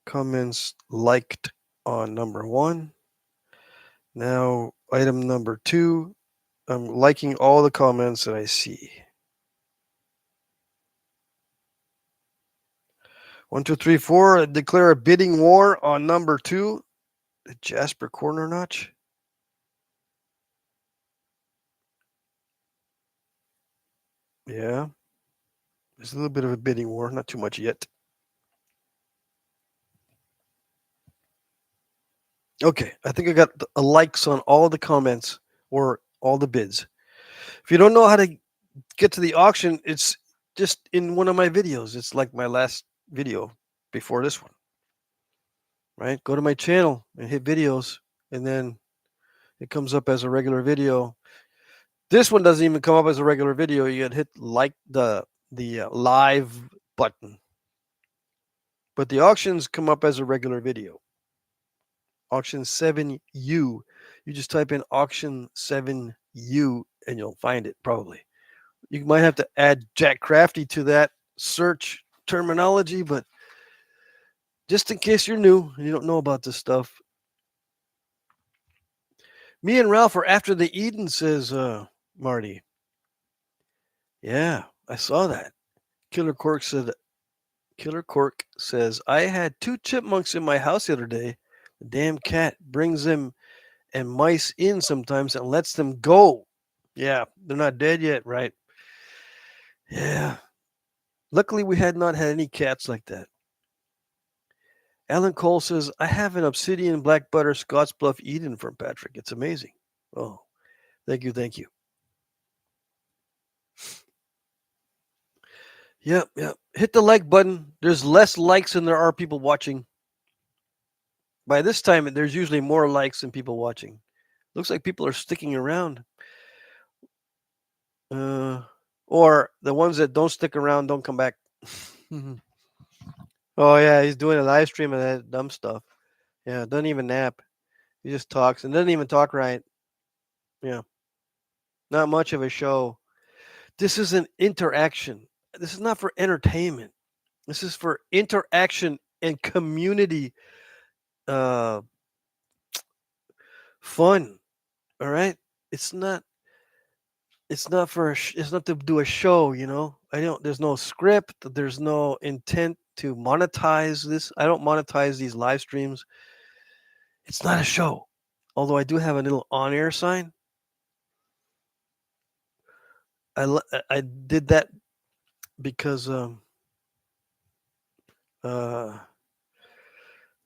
comments liked on number 1. Now, item number 2. I'm liking all the comments that I see. 1, 2, 3, 4. Declare a bidding war on number 2. The Jasper Corner Notch. Yeah. There's a little bit of a bidding war, not too much yet. Okay, I think I got likes on all the comments or all the bids. If you don't know how to get to the auction, it's just in one of my videos. It's like my last video before this one. Right? Go to my channel and hit videos, and then it comes up as a regular video. This one doesn't even come up as a regular video. You gotta hit like the live button. But the auctions come up as a regular video. Auction 7U. You just type in auction 7U and you'll find it probably. You might have to add Jack Crafty to that search terminology, but just in case you're new and you don't know about this stuff. Me and Ralph are after the Eden, says Marty. Yeah, I saw that. Killer Cork says, I had 2 chipmunks in my house the other day. The damn cat brings them and mice in sometimes and lets them go. Yeah, they're not dead yet, right? Yeah. Luckily, we had not had any cats like that. Alan Cole says, I have an obsidian black butter Scotch Bluff Eden from Patrick. It's amazing. Oh, thank you, thank you. Yep. Hit the like button. There's less likes than there are people watching. By this time, there's usually more likes than people watching. Looks like people are sticking around. Or the ones that don't stick around don't come back. Oh, yeah, he's doing a live stream of that dumb stuff. Yeah, doesn't even nap. He just talks and doesn't even talk right. Yeah. Not much of a show. This is an interaction. This is not for entertainment. This is for interaction and community fun. All right? It's not for it's not to do a show, you know. There's no script, there's no intent to monetize this. I don't monetize these live streams. It's not a show. Although I do have a little on-air sign. I did that because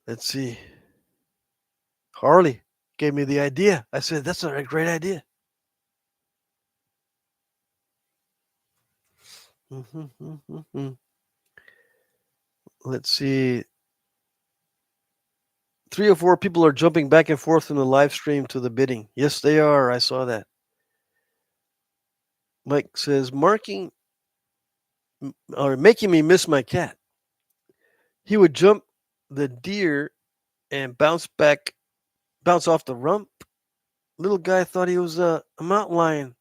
let's see. Harley gave me the idea. I said that's a great idea. Let's see. 3 or 4 people are jumping back and forth from the live stream to the bidding. Yes, they are. I saw that. Mike says making me miss my cat. He would jump the deer and bounce off the rump. Little guy thought he was a mountain lion.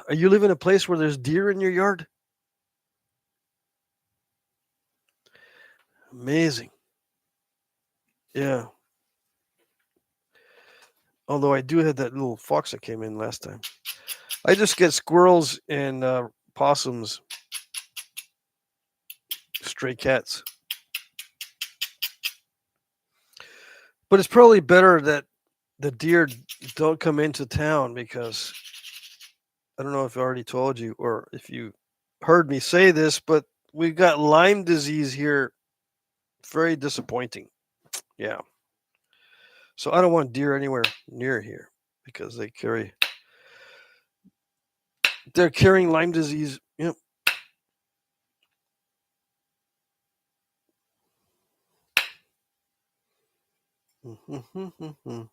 Are you living in a place where there's deer in your yard? Amazing. Yeah. Although I do have that little fox that came in last time. I just get squirrels and possums, stray cats. But it's probably better that the deer don't come into town because I don't know if I already told you or if you heard me say this, but we've got Lyme disease here. Very disappointing. Yeah. So I don't want deer anywhere near here because they're carrying Lyme disease. Yep. The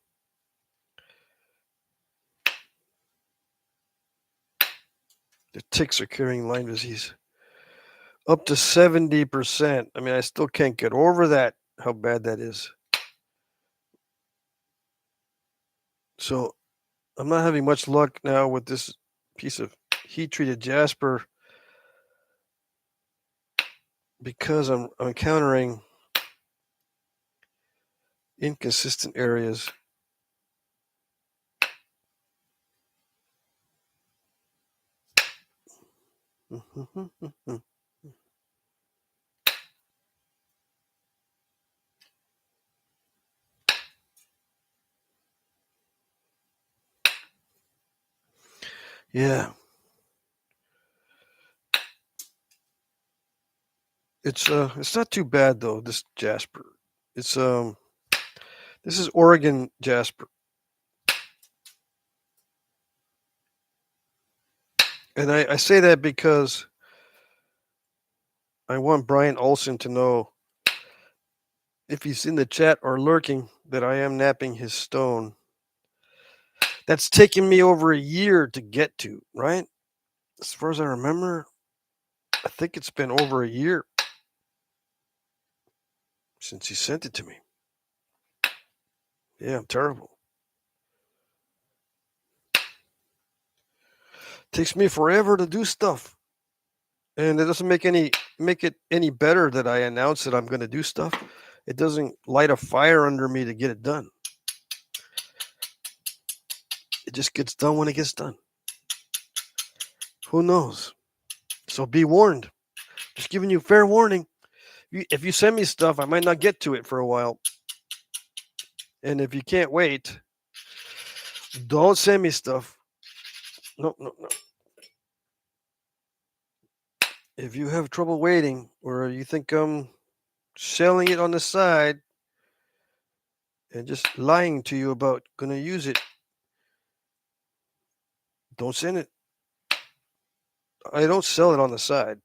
ticks are carrying Lyme disease. Up to 70%. I mean, I still can't get over that, how bad that is. So I'm not having much luck now with this piece of heat-treated jasper because I'm encountering inconsistent areas. Yeah. It's not too bad though, this jasper. It's this is Oregon jasper. And I say that because I want Brian Olson to know, if he's in the chat or lurking, that I am napping his stone. That's taken me over a year to get to, right? As far as I remember, I think it's been over a year since he sent it to me. Yeah, I'm terrible. Takes me forever to do stuff. And it doesn't make it any better that I announce that I'm going to do stuff. It doesn't light a fire under me to get it done. It just gets done when it gets done. Who knows? So be warned. Just giving you fair warning. If you send me stuff, I might not get to it for a while. And if you can't wait, don't send me stuff. No. If you have trouble waiting, or you think I'm selling it on the side and just lying to you about gonna use it, don't send it. I don't sell it on the side.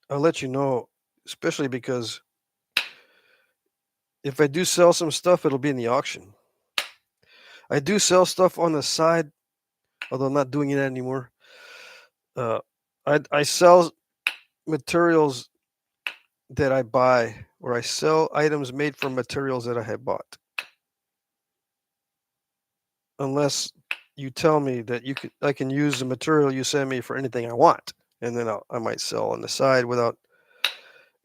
I'll let you know, especially because if I do sell some stuff, it'll be in the auction. I do sell stuff on the side, although I'm not doing it anymore. I sell materials that I buy, or I sell items made from materials that I have bought. Unless you tell me that I can use the material you send me for anything I want, and then I might sell on the side without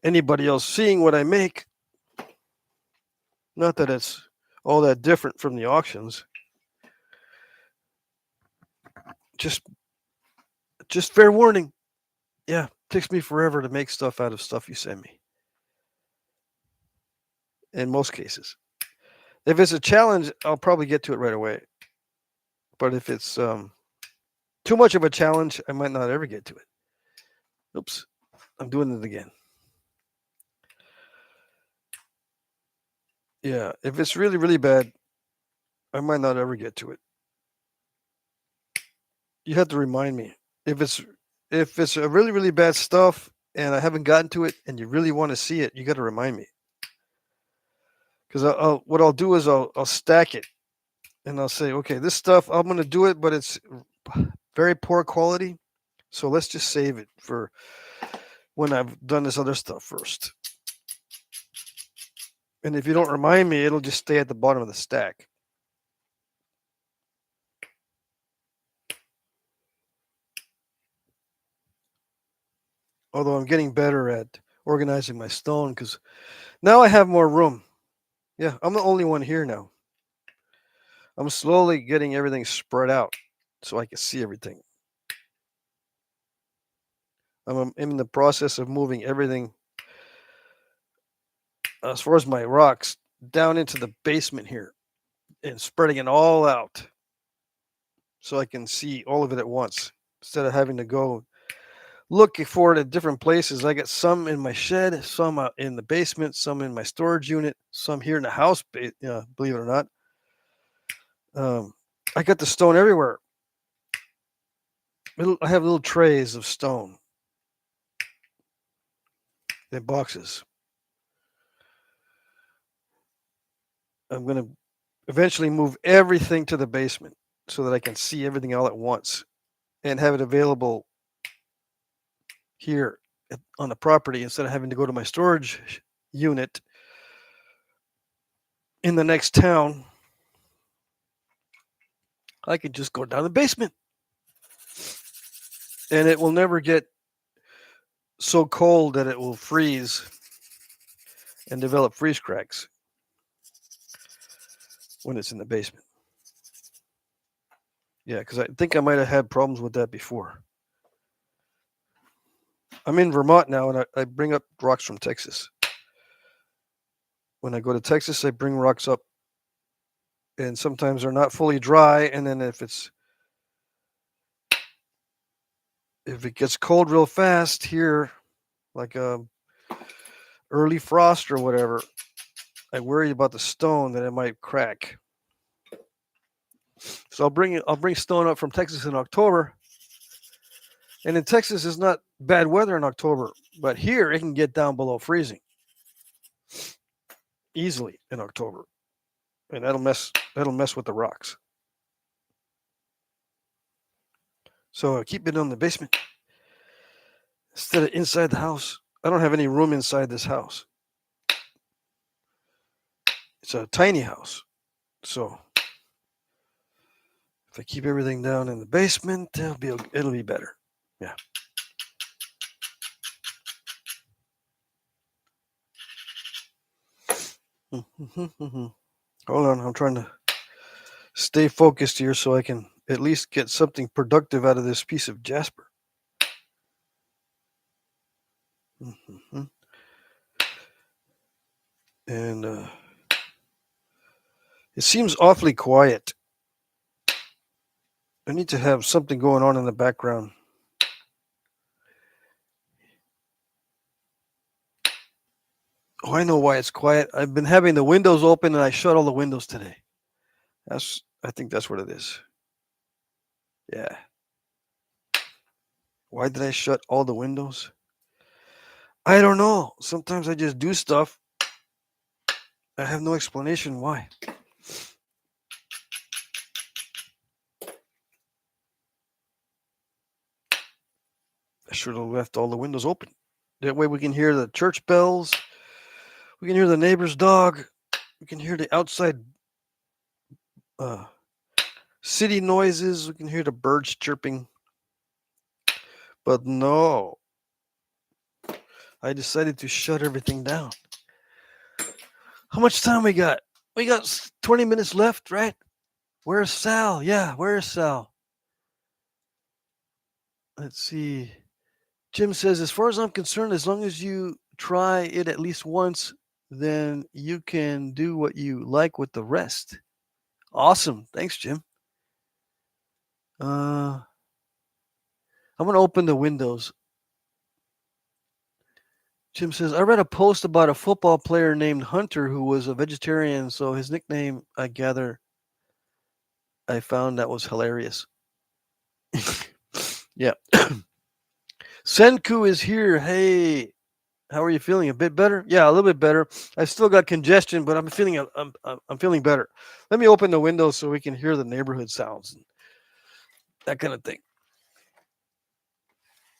anybody else seeing what I make. Not that it's all that different from the auctions. Just fair warning. Yeah, it takes me forever to make stuff out of stuff you send me. In most cases. If it's a challenge, I'll probably get to it right away. But if it's too much of a challenge, I might not ever get to it. Oops, I'm doing it again. Yeah, if it's really, really bad, I might not ever get to it. You have to remind me. If it's a really, really bad stuff and I haven't gotten to it and you really want to see it, you got to remind me. Because what I'll do is I'll stack it, and I'll say, okay, this stuff I'm going to do it, but it's very poor quality. So let's just save it for when I've done this other stuff first. And if you don't remind me, it'll just stay at the bottom of the stack. Although I'm getting better at organizing my stone because now I have more room. Yeah, I'm the only one here now. I'm slowly getting everything spread out so I can see everything. I'm in the process of moving everything, as far as my rocks, down into the basement here and spreading it all out so I can see all of it at once instead of having to go looking for it at different places. I got some in my shed, some out in the basement, some in my storage unit, some here in the house, believe it or not. I got the stone everywhere. I have little trays of stone in boxes. I'm going to eventually move everything to the basement so that I can see everything all at once and have it available here on the property instead of having to go to my storage unit in the next town. I could just go down the basement and it will never get so cold that it will freeze and develop freeze cracks when it's in the basement. Yeah, because I think I might have had problems with that before. I'm in Vermont now, and I bring up rocks from Texas. When I go to Texas, I bring rocks up, and sometimes they're not fully dry. And then if it gets cold real fast here, like early frost or whatever, I worry about the stone that it might crack. So I'll bring stone up from Texas in October. And in Texas, it's not bad weather in October, but here it can get down below freezing easily in October, and that'll mess with the rocks. So I keep it in the basement instead of inside the house. I don't have any room inside this house. It's a tiny house, so if I keep everything down in the basement, it'll be better. Yeah. Hold on, I'm trying to stay focused here so I can at least get something productive out of this piece of jasper. And it seems awfully quiet. I need to have something going on in the background. Oh, I know why it's quiet. I've been having the windows open and I shut all the windows today. I think that's what it is. Yeah. Why did I shut all the windows? I don't know. Sometimes I just do stuff. I have no explanation why. I should have left all the windows open. That way we can hear the church bells. We can hear the neighbor's dog. We can hear the outside city noises. We can hear the birds chirping. But no. I decided to shut everything down. How much time we got? We got 20 minutes left, right? Where's Sal? Yeah, where's Sal? Let's see. Jim says, as far as I'm concerned, as long as you try it at least once, then you can do what you like with the rest. Awesome. Thanks, Jim. I'm going to open the windows. Jim says, I read a post about a football player named Hunter who was a vegetarian, so his nickname, I gather, I found that was hilarious. Yeah. Senku is here. Hey, how are you feeling? A bit better? Yeah, a little bit better. I still got congestion, but I'm feeling better. Let me open the window so we can hear the neighborhood sounds and that kind of thing.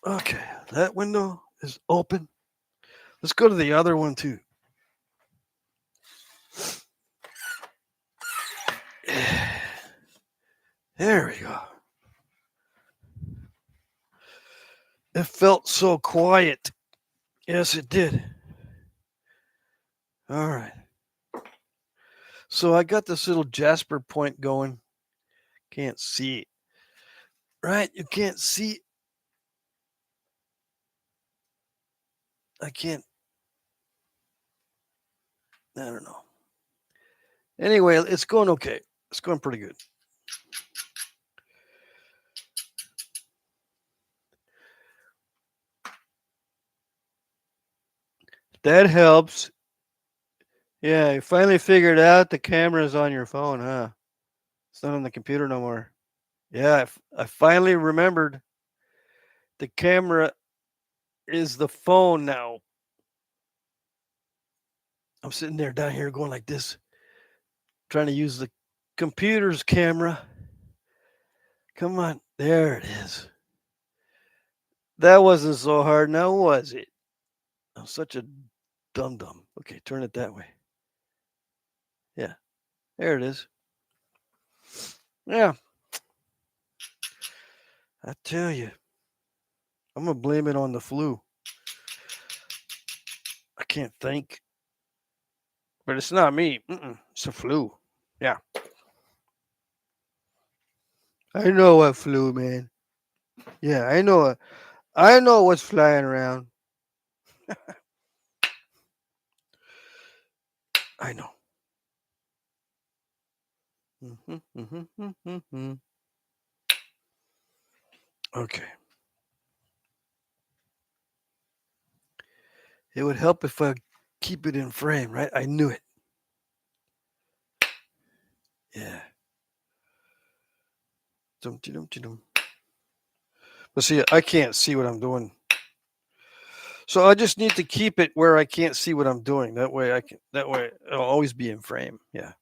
Okay, that window is open. Let's go to the other one too. There we go. It felt so quiet. Yes, it did. All right. So I got this little jasper point going. Can't see it. Right? You can't see. I can't. I don't know. Anyway, it's going okay. It's going pretty good. That helps. Yeah, you finally figured out the camera's on your phone, huh? It's not on the computer no more. Yeah, I finally remembered the camera is the phone now. I'm sitting there down here going like this. trying to use the computer's camera. Come on. There it is. That wasn't so hard now, was it? I'm such a dum-dum. Okay, turn it that way. Yeah. There it is. Yeah. I tell you. I'm going to blame it on the flu. I can't think. But it's not me. It's the flu. Yeah. I know what flu, man. Yeah, I know. I know what's flying around. I know. Okay. It would help if I keep it in frame, right? I knew it. Yeah. But see, I can't see what I'm doing. So I just need to keep it where I can't see what I'm doing. That way it'll always be in frame. Yeah.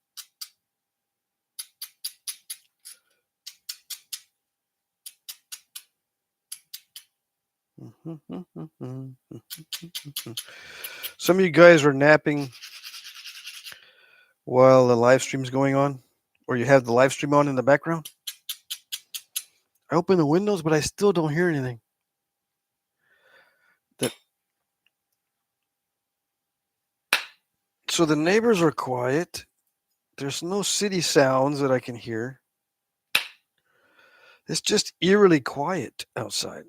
Some of you guys are napping while the live stream's going on, or you have the live stream on in the background. I open the windows, but I still don't hear anything. So the neighbors are quiet. There's no city sounds that I can hear. It's just eerily quiet outside.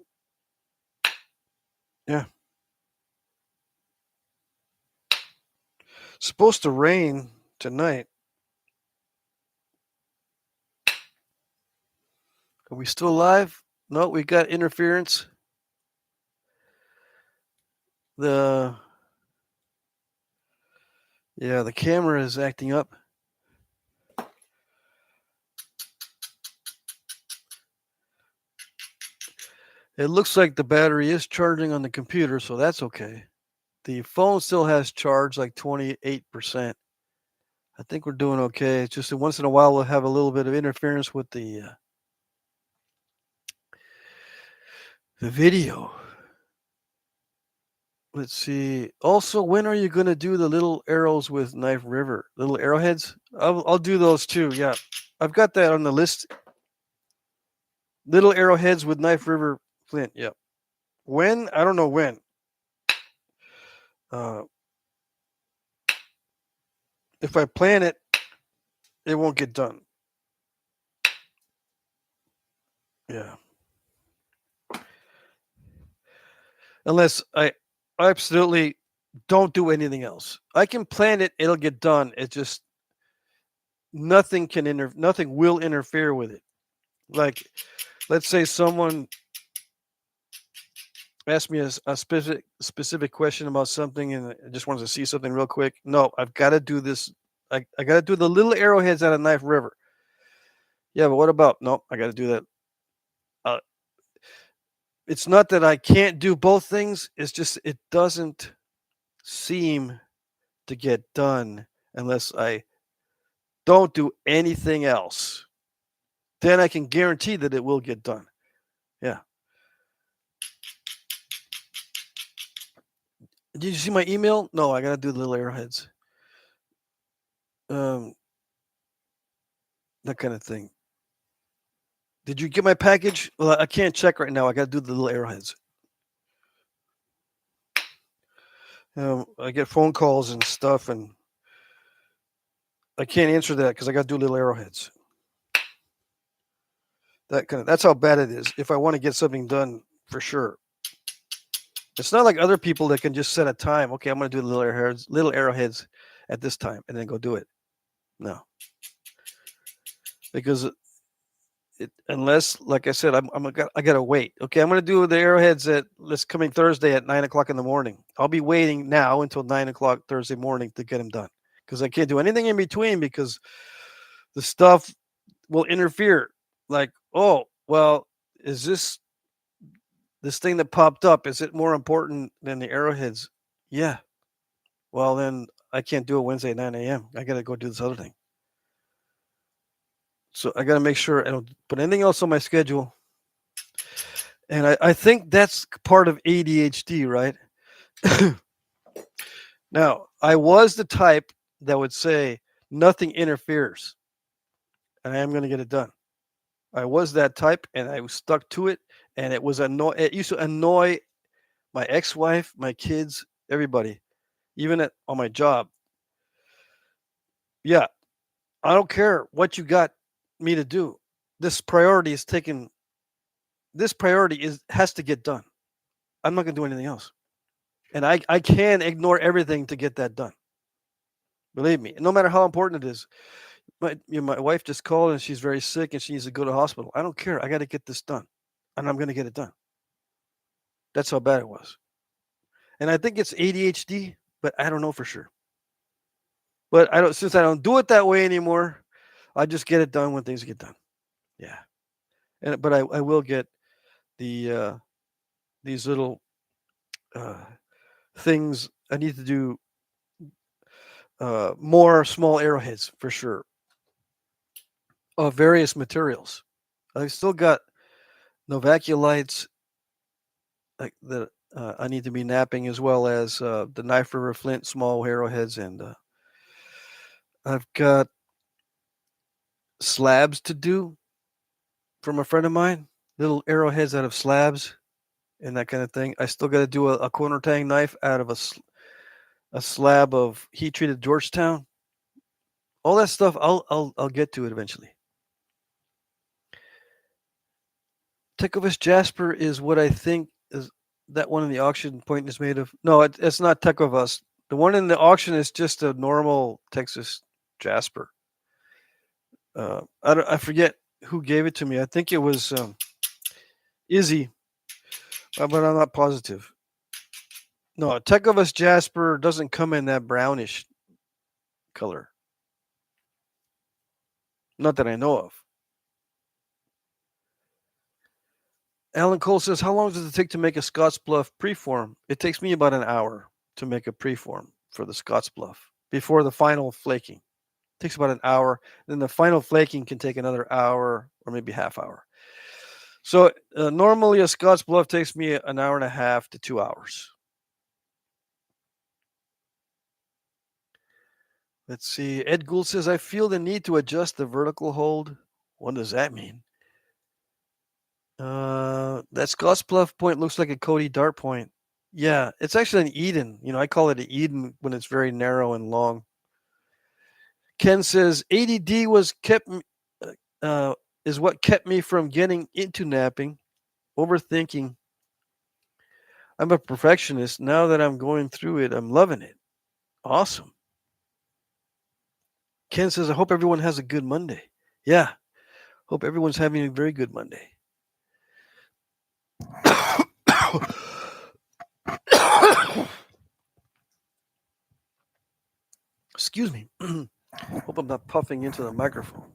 Yeah. It's supposed to rain tonight. Are we still live? No, we got interference. The camera is acting up. It looks like the battery is charging on the computer, so that's okay. The phone still has charge, like 28%. I think we're doing okay. It's just that once in a while we'll have a little bit of interference with the video. Let's see. Also, when are you going to do the little arrows with Knife River? Little arrowheads? I'll do those too. Yeah. I've got that on the list. Little arrowheads with Knife River Flint. Yeah. When? I don't know when. If I plan it, it won't get done. Yeah. Unless I absolutely don't do anything else. I can plan it, it'll get done. It just nothing will interfere with it. Like, let's say someone asked me a specific question about something and I just wanted to see something real quick. No, I've got to do this. I got to do the little arrowheads out of Knife River. Yeah, but what about? No, I got to do that. It's not that I can't do both things. It's just it doesn't seem to get done unless I don't do anything else. Then I can guarantee that it will get done. Yeah. Did you see my email? No, I got to do the little arrowheads. That kind of thing. Did you get my package? Well, I can't check right now. I got to do the little arrowheads. I get phone calls and stuff, and I can't answer that because I got to do little arrowheads. That's how bad it is. If I want to get something done for sure, it's not like other people that can just set a time. Okay, I'm going to do the little arrowheads at this time, and then go do it. No, because unless, like I said, I gotta wait. Okay, I'm gonna do the arrowheads at this coming Thursday at 9:00 in the morning. I'll be waiting now until 9:00 Thursday morning to get them done because I can't do anything in between because the stuff will interfere. Like, oh, well, is this thing that popped up? Is it more important than the arrowheads? Yeah. Well, then I can't do it Wednesday at 9 a.m. I gotta go do this other thing. So I got to make sure I don't put anything else on my schedule. And I think that's part of ADHD, right? Now, I was the type that would say nothing interferes, and I am going to get it done. I was that type, and I was stuck to it, and it was It used to annoy my ex-wife, my kids, everybody, even on my job. Yeah, I don't care what you got me to do. This priority is taken. This priority has to get done. I'm not going to do anything else, and I can ignore everything to get that done. Believe me, no matter how important it is. My wife just called and she's very sick and she needs to go to the hospital. I don't care. I got to get this done, and I'm going to get it done. That's how bad it was. And I think it's ADHD, but I don't know for sure. But I don't since I don't do it that way anymore. I just get it done when things get done. Yeah, but I will get the these little uh, things. I need to do more small arrowheads for sure of various materials. I've still got novaculites like that I need to be knapping, as well as the Knife River Flint small arrowheads, and I've got slabs to do from a friend of mine, little arrowheads out of slabs and that kind of thing. I still got to do a corner tang knife out of a slab of heat treated Georgetown. All that stuff, I'll get to it eventually. Tecovas Jasper is what I think is that one in the auction point is made of. No, it's not Tecovas. The one in the auction is just a normal Texas Jasper. I forget who gave it to me. I think it was Izzy, but I'm not positive. No, Tecovas Jasper doesn't come in that brownish color. Not that I know of. Alan Cole says, "How long does it take to make a Scottsbluff preform?" It takes me about an hour to make a preform for the Scottsbluff before the final flaking. It takes about an hour. Then the final flaking can take another hour or maybe half hour. So normally a Scottsbluff takes me an hour and a half to 2 hours. Let's see. Ed Gould says, "I feel the need to adjust the vertical hold." What does that mean? That Scottsbluff point looks like a Cody dart point. Yeah, it's actually an Eden. I call it an Eden when it's very narrow and long. Ken says ADD is what kept me from getting into knapping, overthinking. I'm a perfectionist. Now that I'm going through it, I'm loving it. Awesome. Ken says, "I hope everyone has a good Monday." Yeah, hope everyone's having a very good Monday. Excuse me. Hope I'm not puffing into the microphone.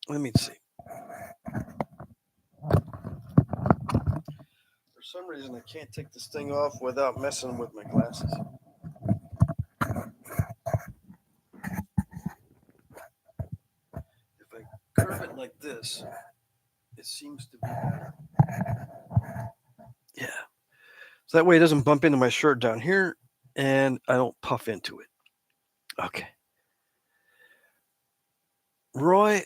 Let me see. For some reason, I can't take this thing off without messing with my glasses. If I curve it like this, it seems to be better. Yeah. So that way it doesn't bump into my shirt down here and I don't puff into it. Okay. Roy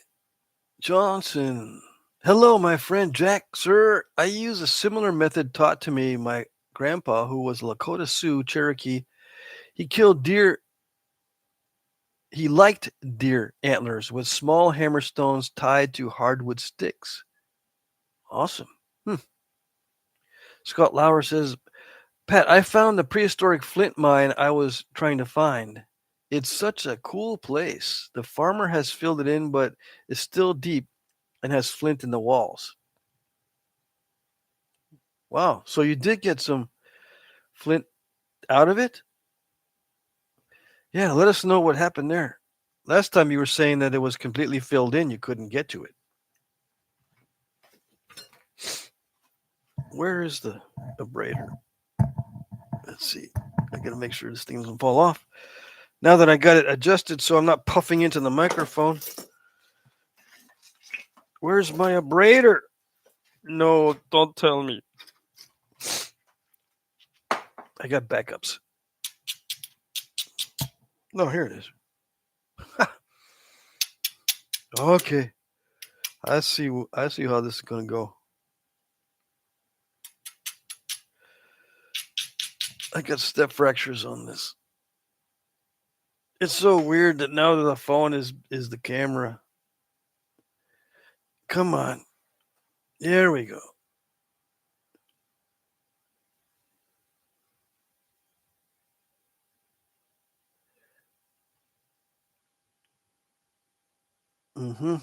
Johnson. Hello, my friend Jack. Sir, I use a similar method taught to me my grandpa, who was Lakota Sioux Cherokee. He killed deer. He liked deer antlers with small hammerstones tied to hardwood sticks. Awesome. Scott Lauer says, "Pat, I found the prehistoric flint mine I was trying to find. It's such a cool place. The farmer has filled it in, but it's still deep and has flint in the walls." Wow. So you did get some flint out of it? Yeah, let us know what happened there. Last time you were saying that it was completely filled in, you couldn't get to it. Where is the abrader? Let's see. I gotta make sure this thing doesn't fall off. Now that I got it adjusted so I'm not puffing into the microphone. Where's my abrader? No, don't tell me. I got backups. No, here it is. Okay. I see how this is going to go. I got step fractures on this. It's so weird that now that the phone is the camera. Come on. There we go. Mm-hmm.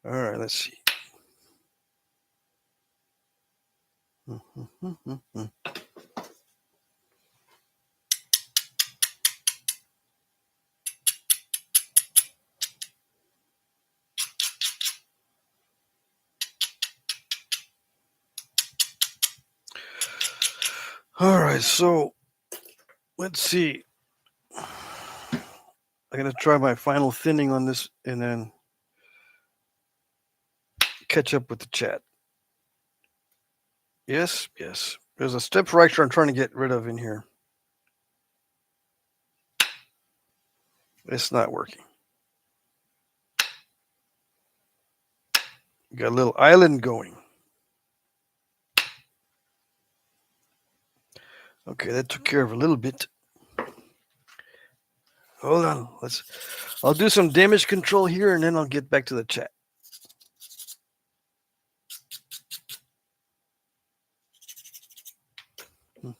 All right, let's see. Mm-hmm. All right, so let's see. I'm going to try my final thinning on this and then catch up with the chat. Yes. There's a step fracture I'm trying to get rid of in here. It's not working. Got a little island going. Okay, that took care of a little bit. Hold on. I'll do some damage control here and then I'll get back to the chat.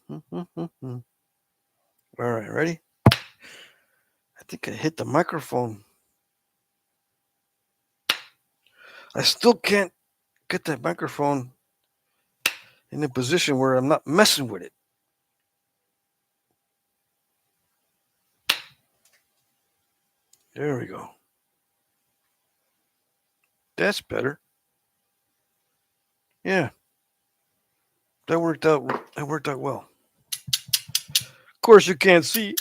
All right, ready? I think I hit the microphone. I still can't get that microphone in a position where I'm not messing with it. There we go. That's better. Yeah. That worked out well. Of course you can't see.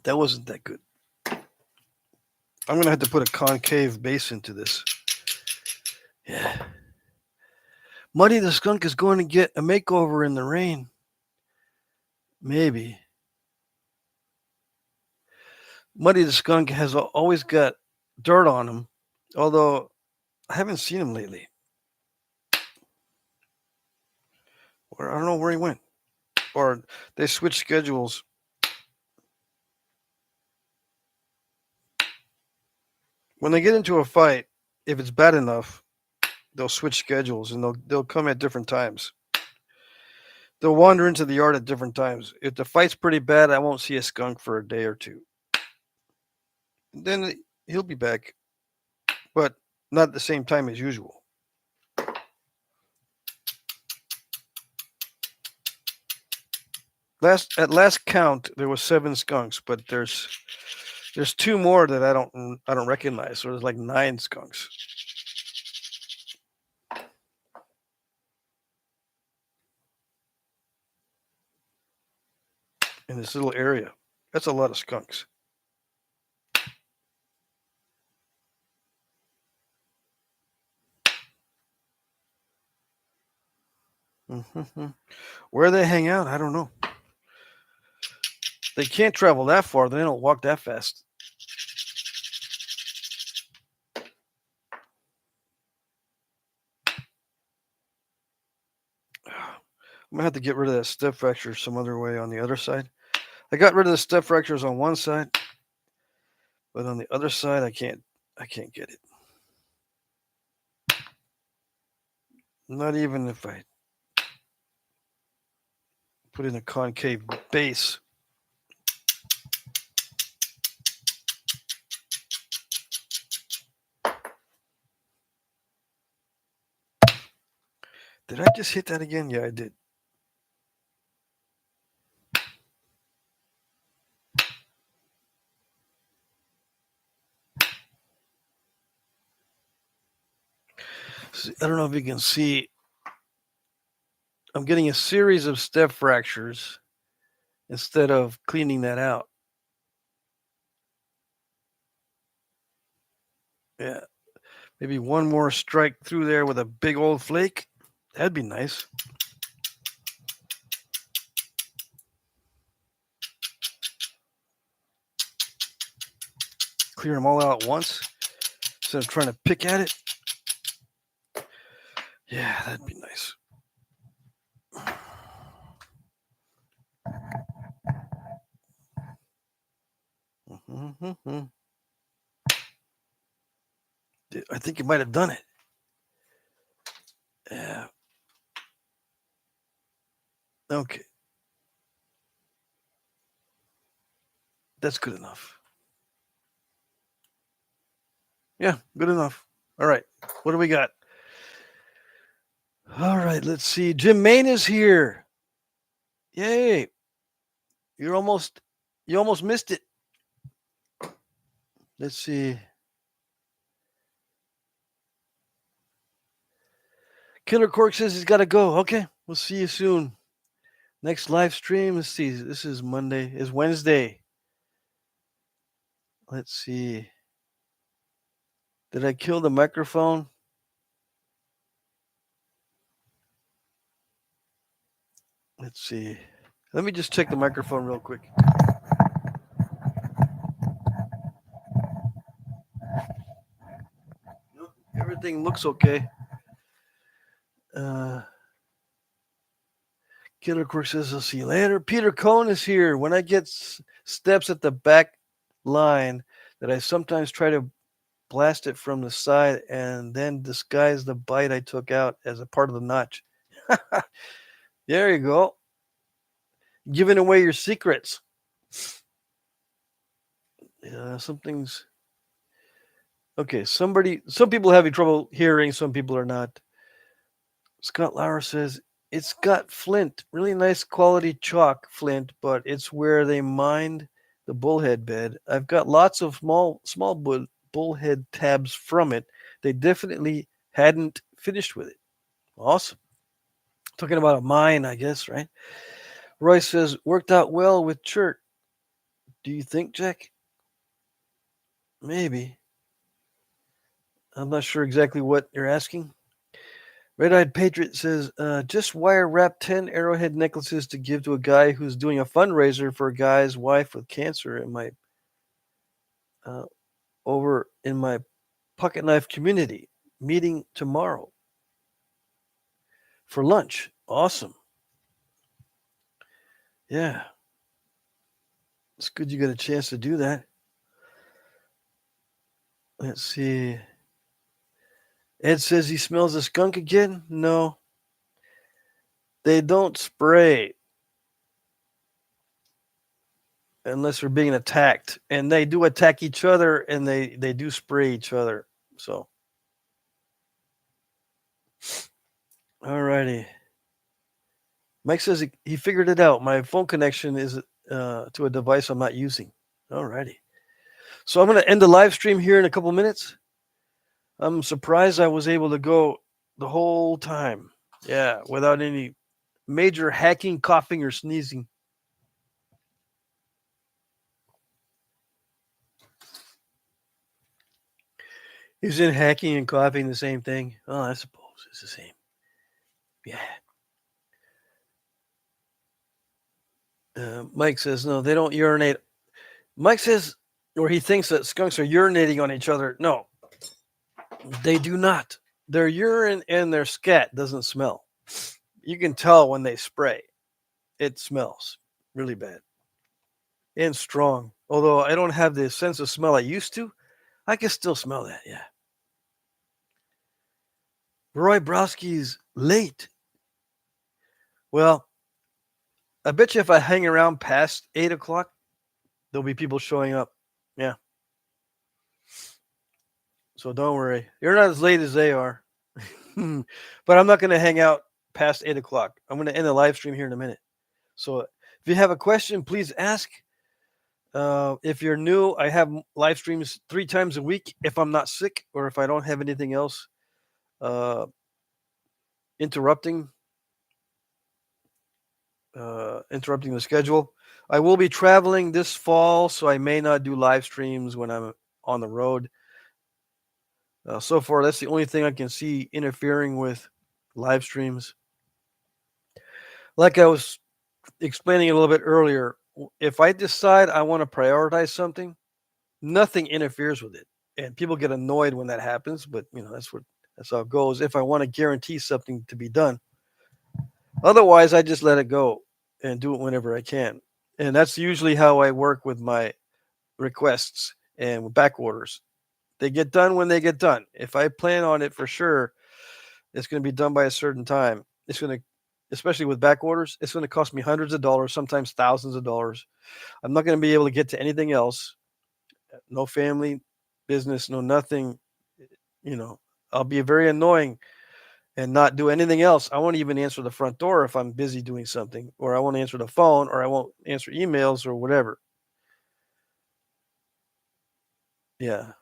That wasn't that good. I'm going to have to put a concave base into this. Yeah. Muddy the skunk is going to get a makeover in the rain. Maybe. Muddy the skunk has always got dirt on him, although I haven't seen him lately. Or I don't know where he went. Or they switched schedules. When they get into a fight, if it's bad enough, they'll switch schedules and they'll come at different times. They'll wander into the yard at different times. If the fight's pretty bad, I won't see a skunk for a day or two. And then he'll be back, but not at the same time as usual. At last count, there was 7 skunks, but there's 2 more that I don't recognize. So there's like 9 skunks in this little area. That's a lot of skunks. Mm-hmm. Where they hang out, I don't know. They can't travel that far. They don't walk that fast. I'm gonna have to get rid of that step fracture some other way on the other side. I got rid of the step fractures on one side, but on the other side, I can't get it. Not even if I put in a concave base. Did I just hit that again? Yeah, I did. I don't know if you can see. I'm getting a series of step fractures instead of cleaning that out. Yeah. Maybe one more strike through there with a big old flake. That'd be nice. Clear them all out at once instead of trying to pick at it. Yeah, that'd be nice. Mm-hmm. I think you might have done it. Yeah. Okay. That's good enough. Yeah, good enough. All right. What do we got? All right, let's see. Jim Main is here. Yay. You almost missed it. Let's see. Killer Cork says he's got to go. Okay, we'll see you soon. Next live stream. Let's see. This is Monday. Is Wednesday. Let's see. Did I kill the microphone? Let's see. Let me just check the microphone real quick. Everything looks okay. Killer Quirk says, I'll see you later. Peter Cohn is here. When I get steps at the back line, that I sometimes try to blast it from the side and then disguise the bite I took out as a part of the notch. There you go. Giving away your secrets. Something's okay. Some people are having trouble hearing, some people are not. Scott Lauer says it's got flint, really nice quality chalk flint, but it's where they mined the bullhead bed. I've got lots of small bullhead tabs from it. They definitely hadn't finished with it. Awesome. Talking about a mine, I guess, right? Roy says, worked out well with Chert. Do you think, Jack? Maybe. I'm not sure exactly what you're asking. Red-Eyed Patriot says, just wire wrap 10 arrowhead necklaces to give to a guy who's doing a fundraiser for a guy's wife with cancer in my over in my pocket knife community. Meeting tomorrow for lunch. Awesome. Yeah. It's good you got a chance to do that. Let's see. Ed says he smells a skunk again. No. They don't spray unless they're being attacked. And they do attack each other and they do spray each other. So. All righty. Mike says he figured it out. My phone connection is to a device I'm not using. All righty. So I'm going to end the live stream here in a couple minutes. I'm surprised I was able to go the whole time. Yeah, without any major hacking, coughing, or sneezing. Isn't hacking and coughing the same thing? Oh, I suppose it's the same. Yeah. Mike says, no, they don't urinate. Mike says, or he thinks that skunks are urinating on each other. No, they do not. Their urine and their scat doesn't smell. You can tell when they spray. It smells really bad and strong. Although I don't have the sense of smell I used to, I can still smell that, yeah. Roy Browski's late. Well, I bet you if I hang around past 8 o'clock, there'll be people showing up. Yeah. So don't worry. You're not as late as they are. But I'm not going to hang out past 8 o'clock. I'm going to end the live stream here in a minute. So if you have a question, please ask. If you're new, I have live streams 3 times a week if I'm not sick or if I don't have anything else uh, interrupting the schedule. I will be traveling this fall, so I may not do live streams when I'm on the road. So far, that's the only thing I can see interfering with live streams. Like I was explaining a little bit earlier, if I decide I want to prioritize something, nothing interferes with it. And people get annoyed when that happens, but that's how it goes. If I want to guarantee something to be done, otherwise I just let it go and do it whenever I can. And that's usually how I work with my requests and with back orders. They get done when they get done. If I plan on it for sure, it's going to be done by a certain time. It's going to, especially with back orders, it's going to cost me hundreds of dollars, sometimes thousands of dollars. I'm not going to be able to get to anything else. No family, business, no nothing. I'll be very annoying and not do anything else. I won't even answer the front door if I'm busy doing something, or I won't answer the phone, or I won't answer emails or whatever. Yeah.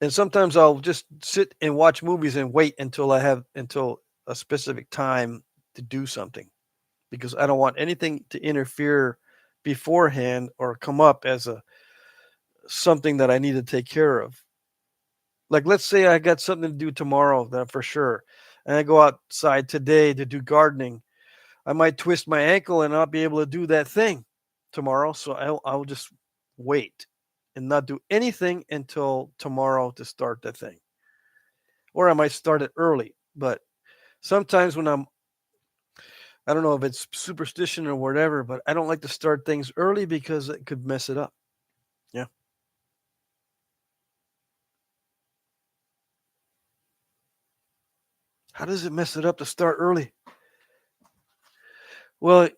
And sometimes I'll just sit and watch movies and wait until a specific time to do something, because I don't want anything to interfere beforehand or come up as something that I need to take care of. Like, let's say I got something to do tomorrow that for sure, and I go outside today to do gardening. I might twist my ankle and not be able to do that thing tomorrow, so I'll just wait and not do anything until tomorrow to start the thing. Or I might start it early, but sometimes when I don't know if it's superstition or whatever, but I don't like to start things early because it could mess it up. Yeah. How does it mess it up to start early? Well,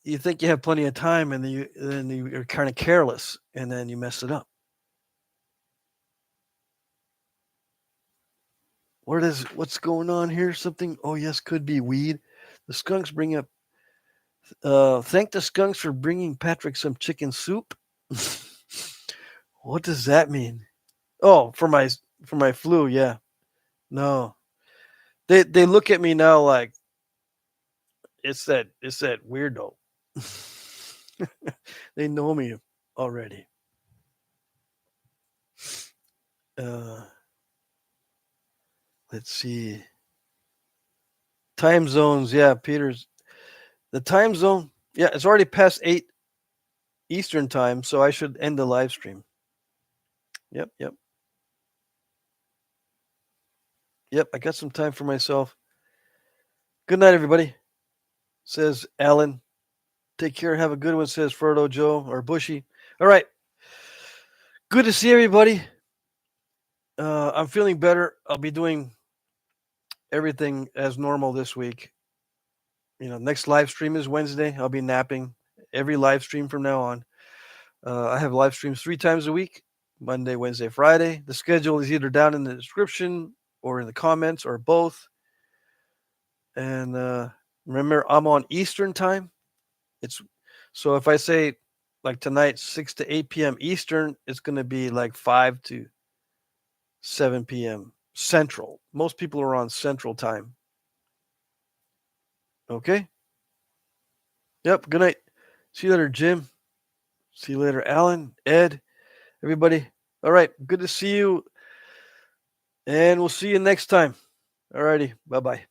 you think you have plenty of time, and then you're kind of careless, and then you mess it up. What's going on here? Something? Oh yes, could be weed. The skunks bring up. Thank the skunks for bringing Patrick some chicken soup. What does that mean? Oh, for my flu. Yeah. No, they look at me now like it's that weirdo. They know me already. Uh, let's see. Time zones. Yeah, Peter's the time zone. Yeah, it's already past 8 Eastern time, so I should end the live stream. Yep, yep, yep. I got some time for myself. Good night, everybody. Says Alan. Take care. Have a good one. Says Frodo Joe or Bushy. All right. Good to see everybody. I'm feeling better. I'll be doing everything as normal this week. Next live stream is Wednesday. I'll be napping every live stream from now on. I have live streams 3 times a week: Monday, Wednesday, Friday. The schedule is either down in the description or in the comments or both. And remember, I'm on Eastern time. So if I say like tonight 6 to 8 p.m. Eastern, it's going to be like 5 to 7 p.m. Central. Most people are on Central time. Okay? Yep. Good night. See you later, Jim. See you later, Alan, Ed, everybody. All right. Good to see you. And we'll see you next time. All righty. Bye bye.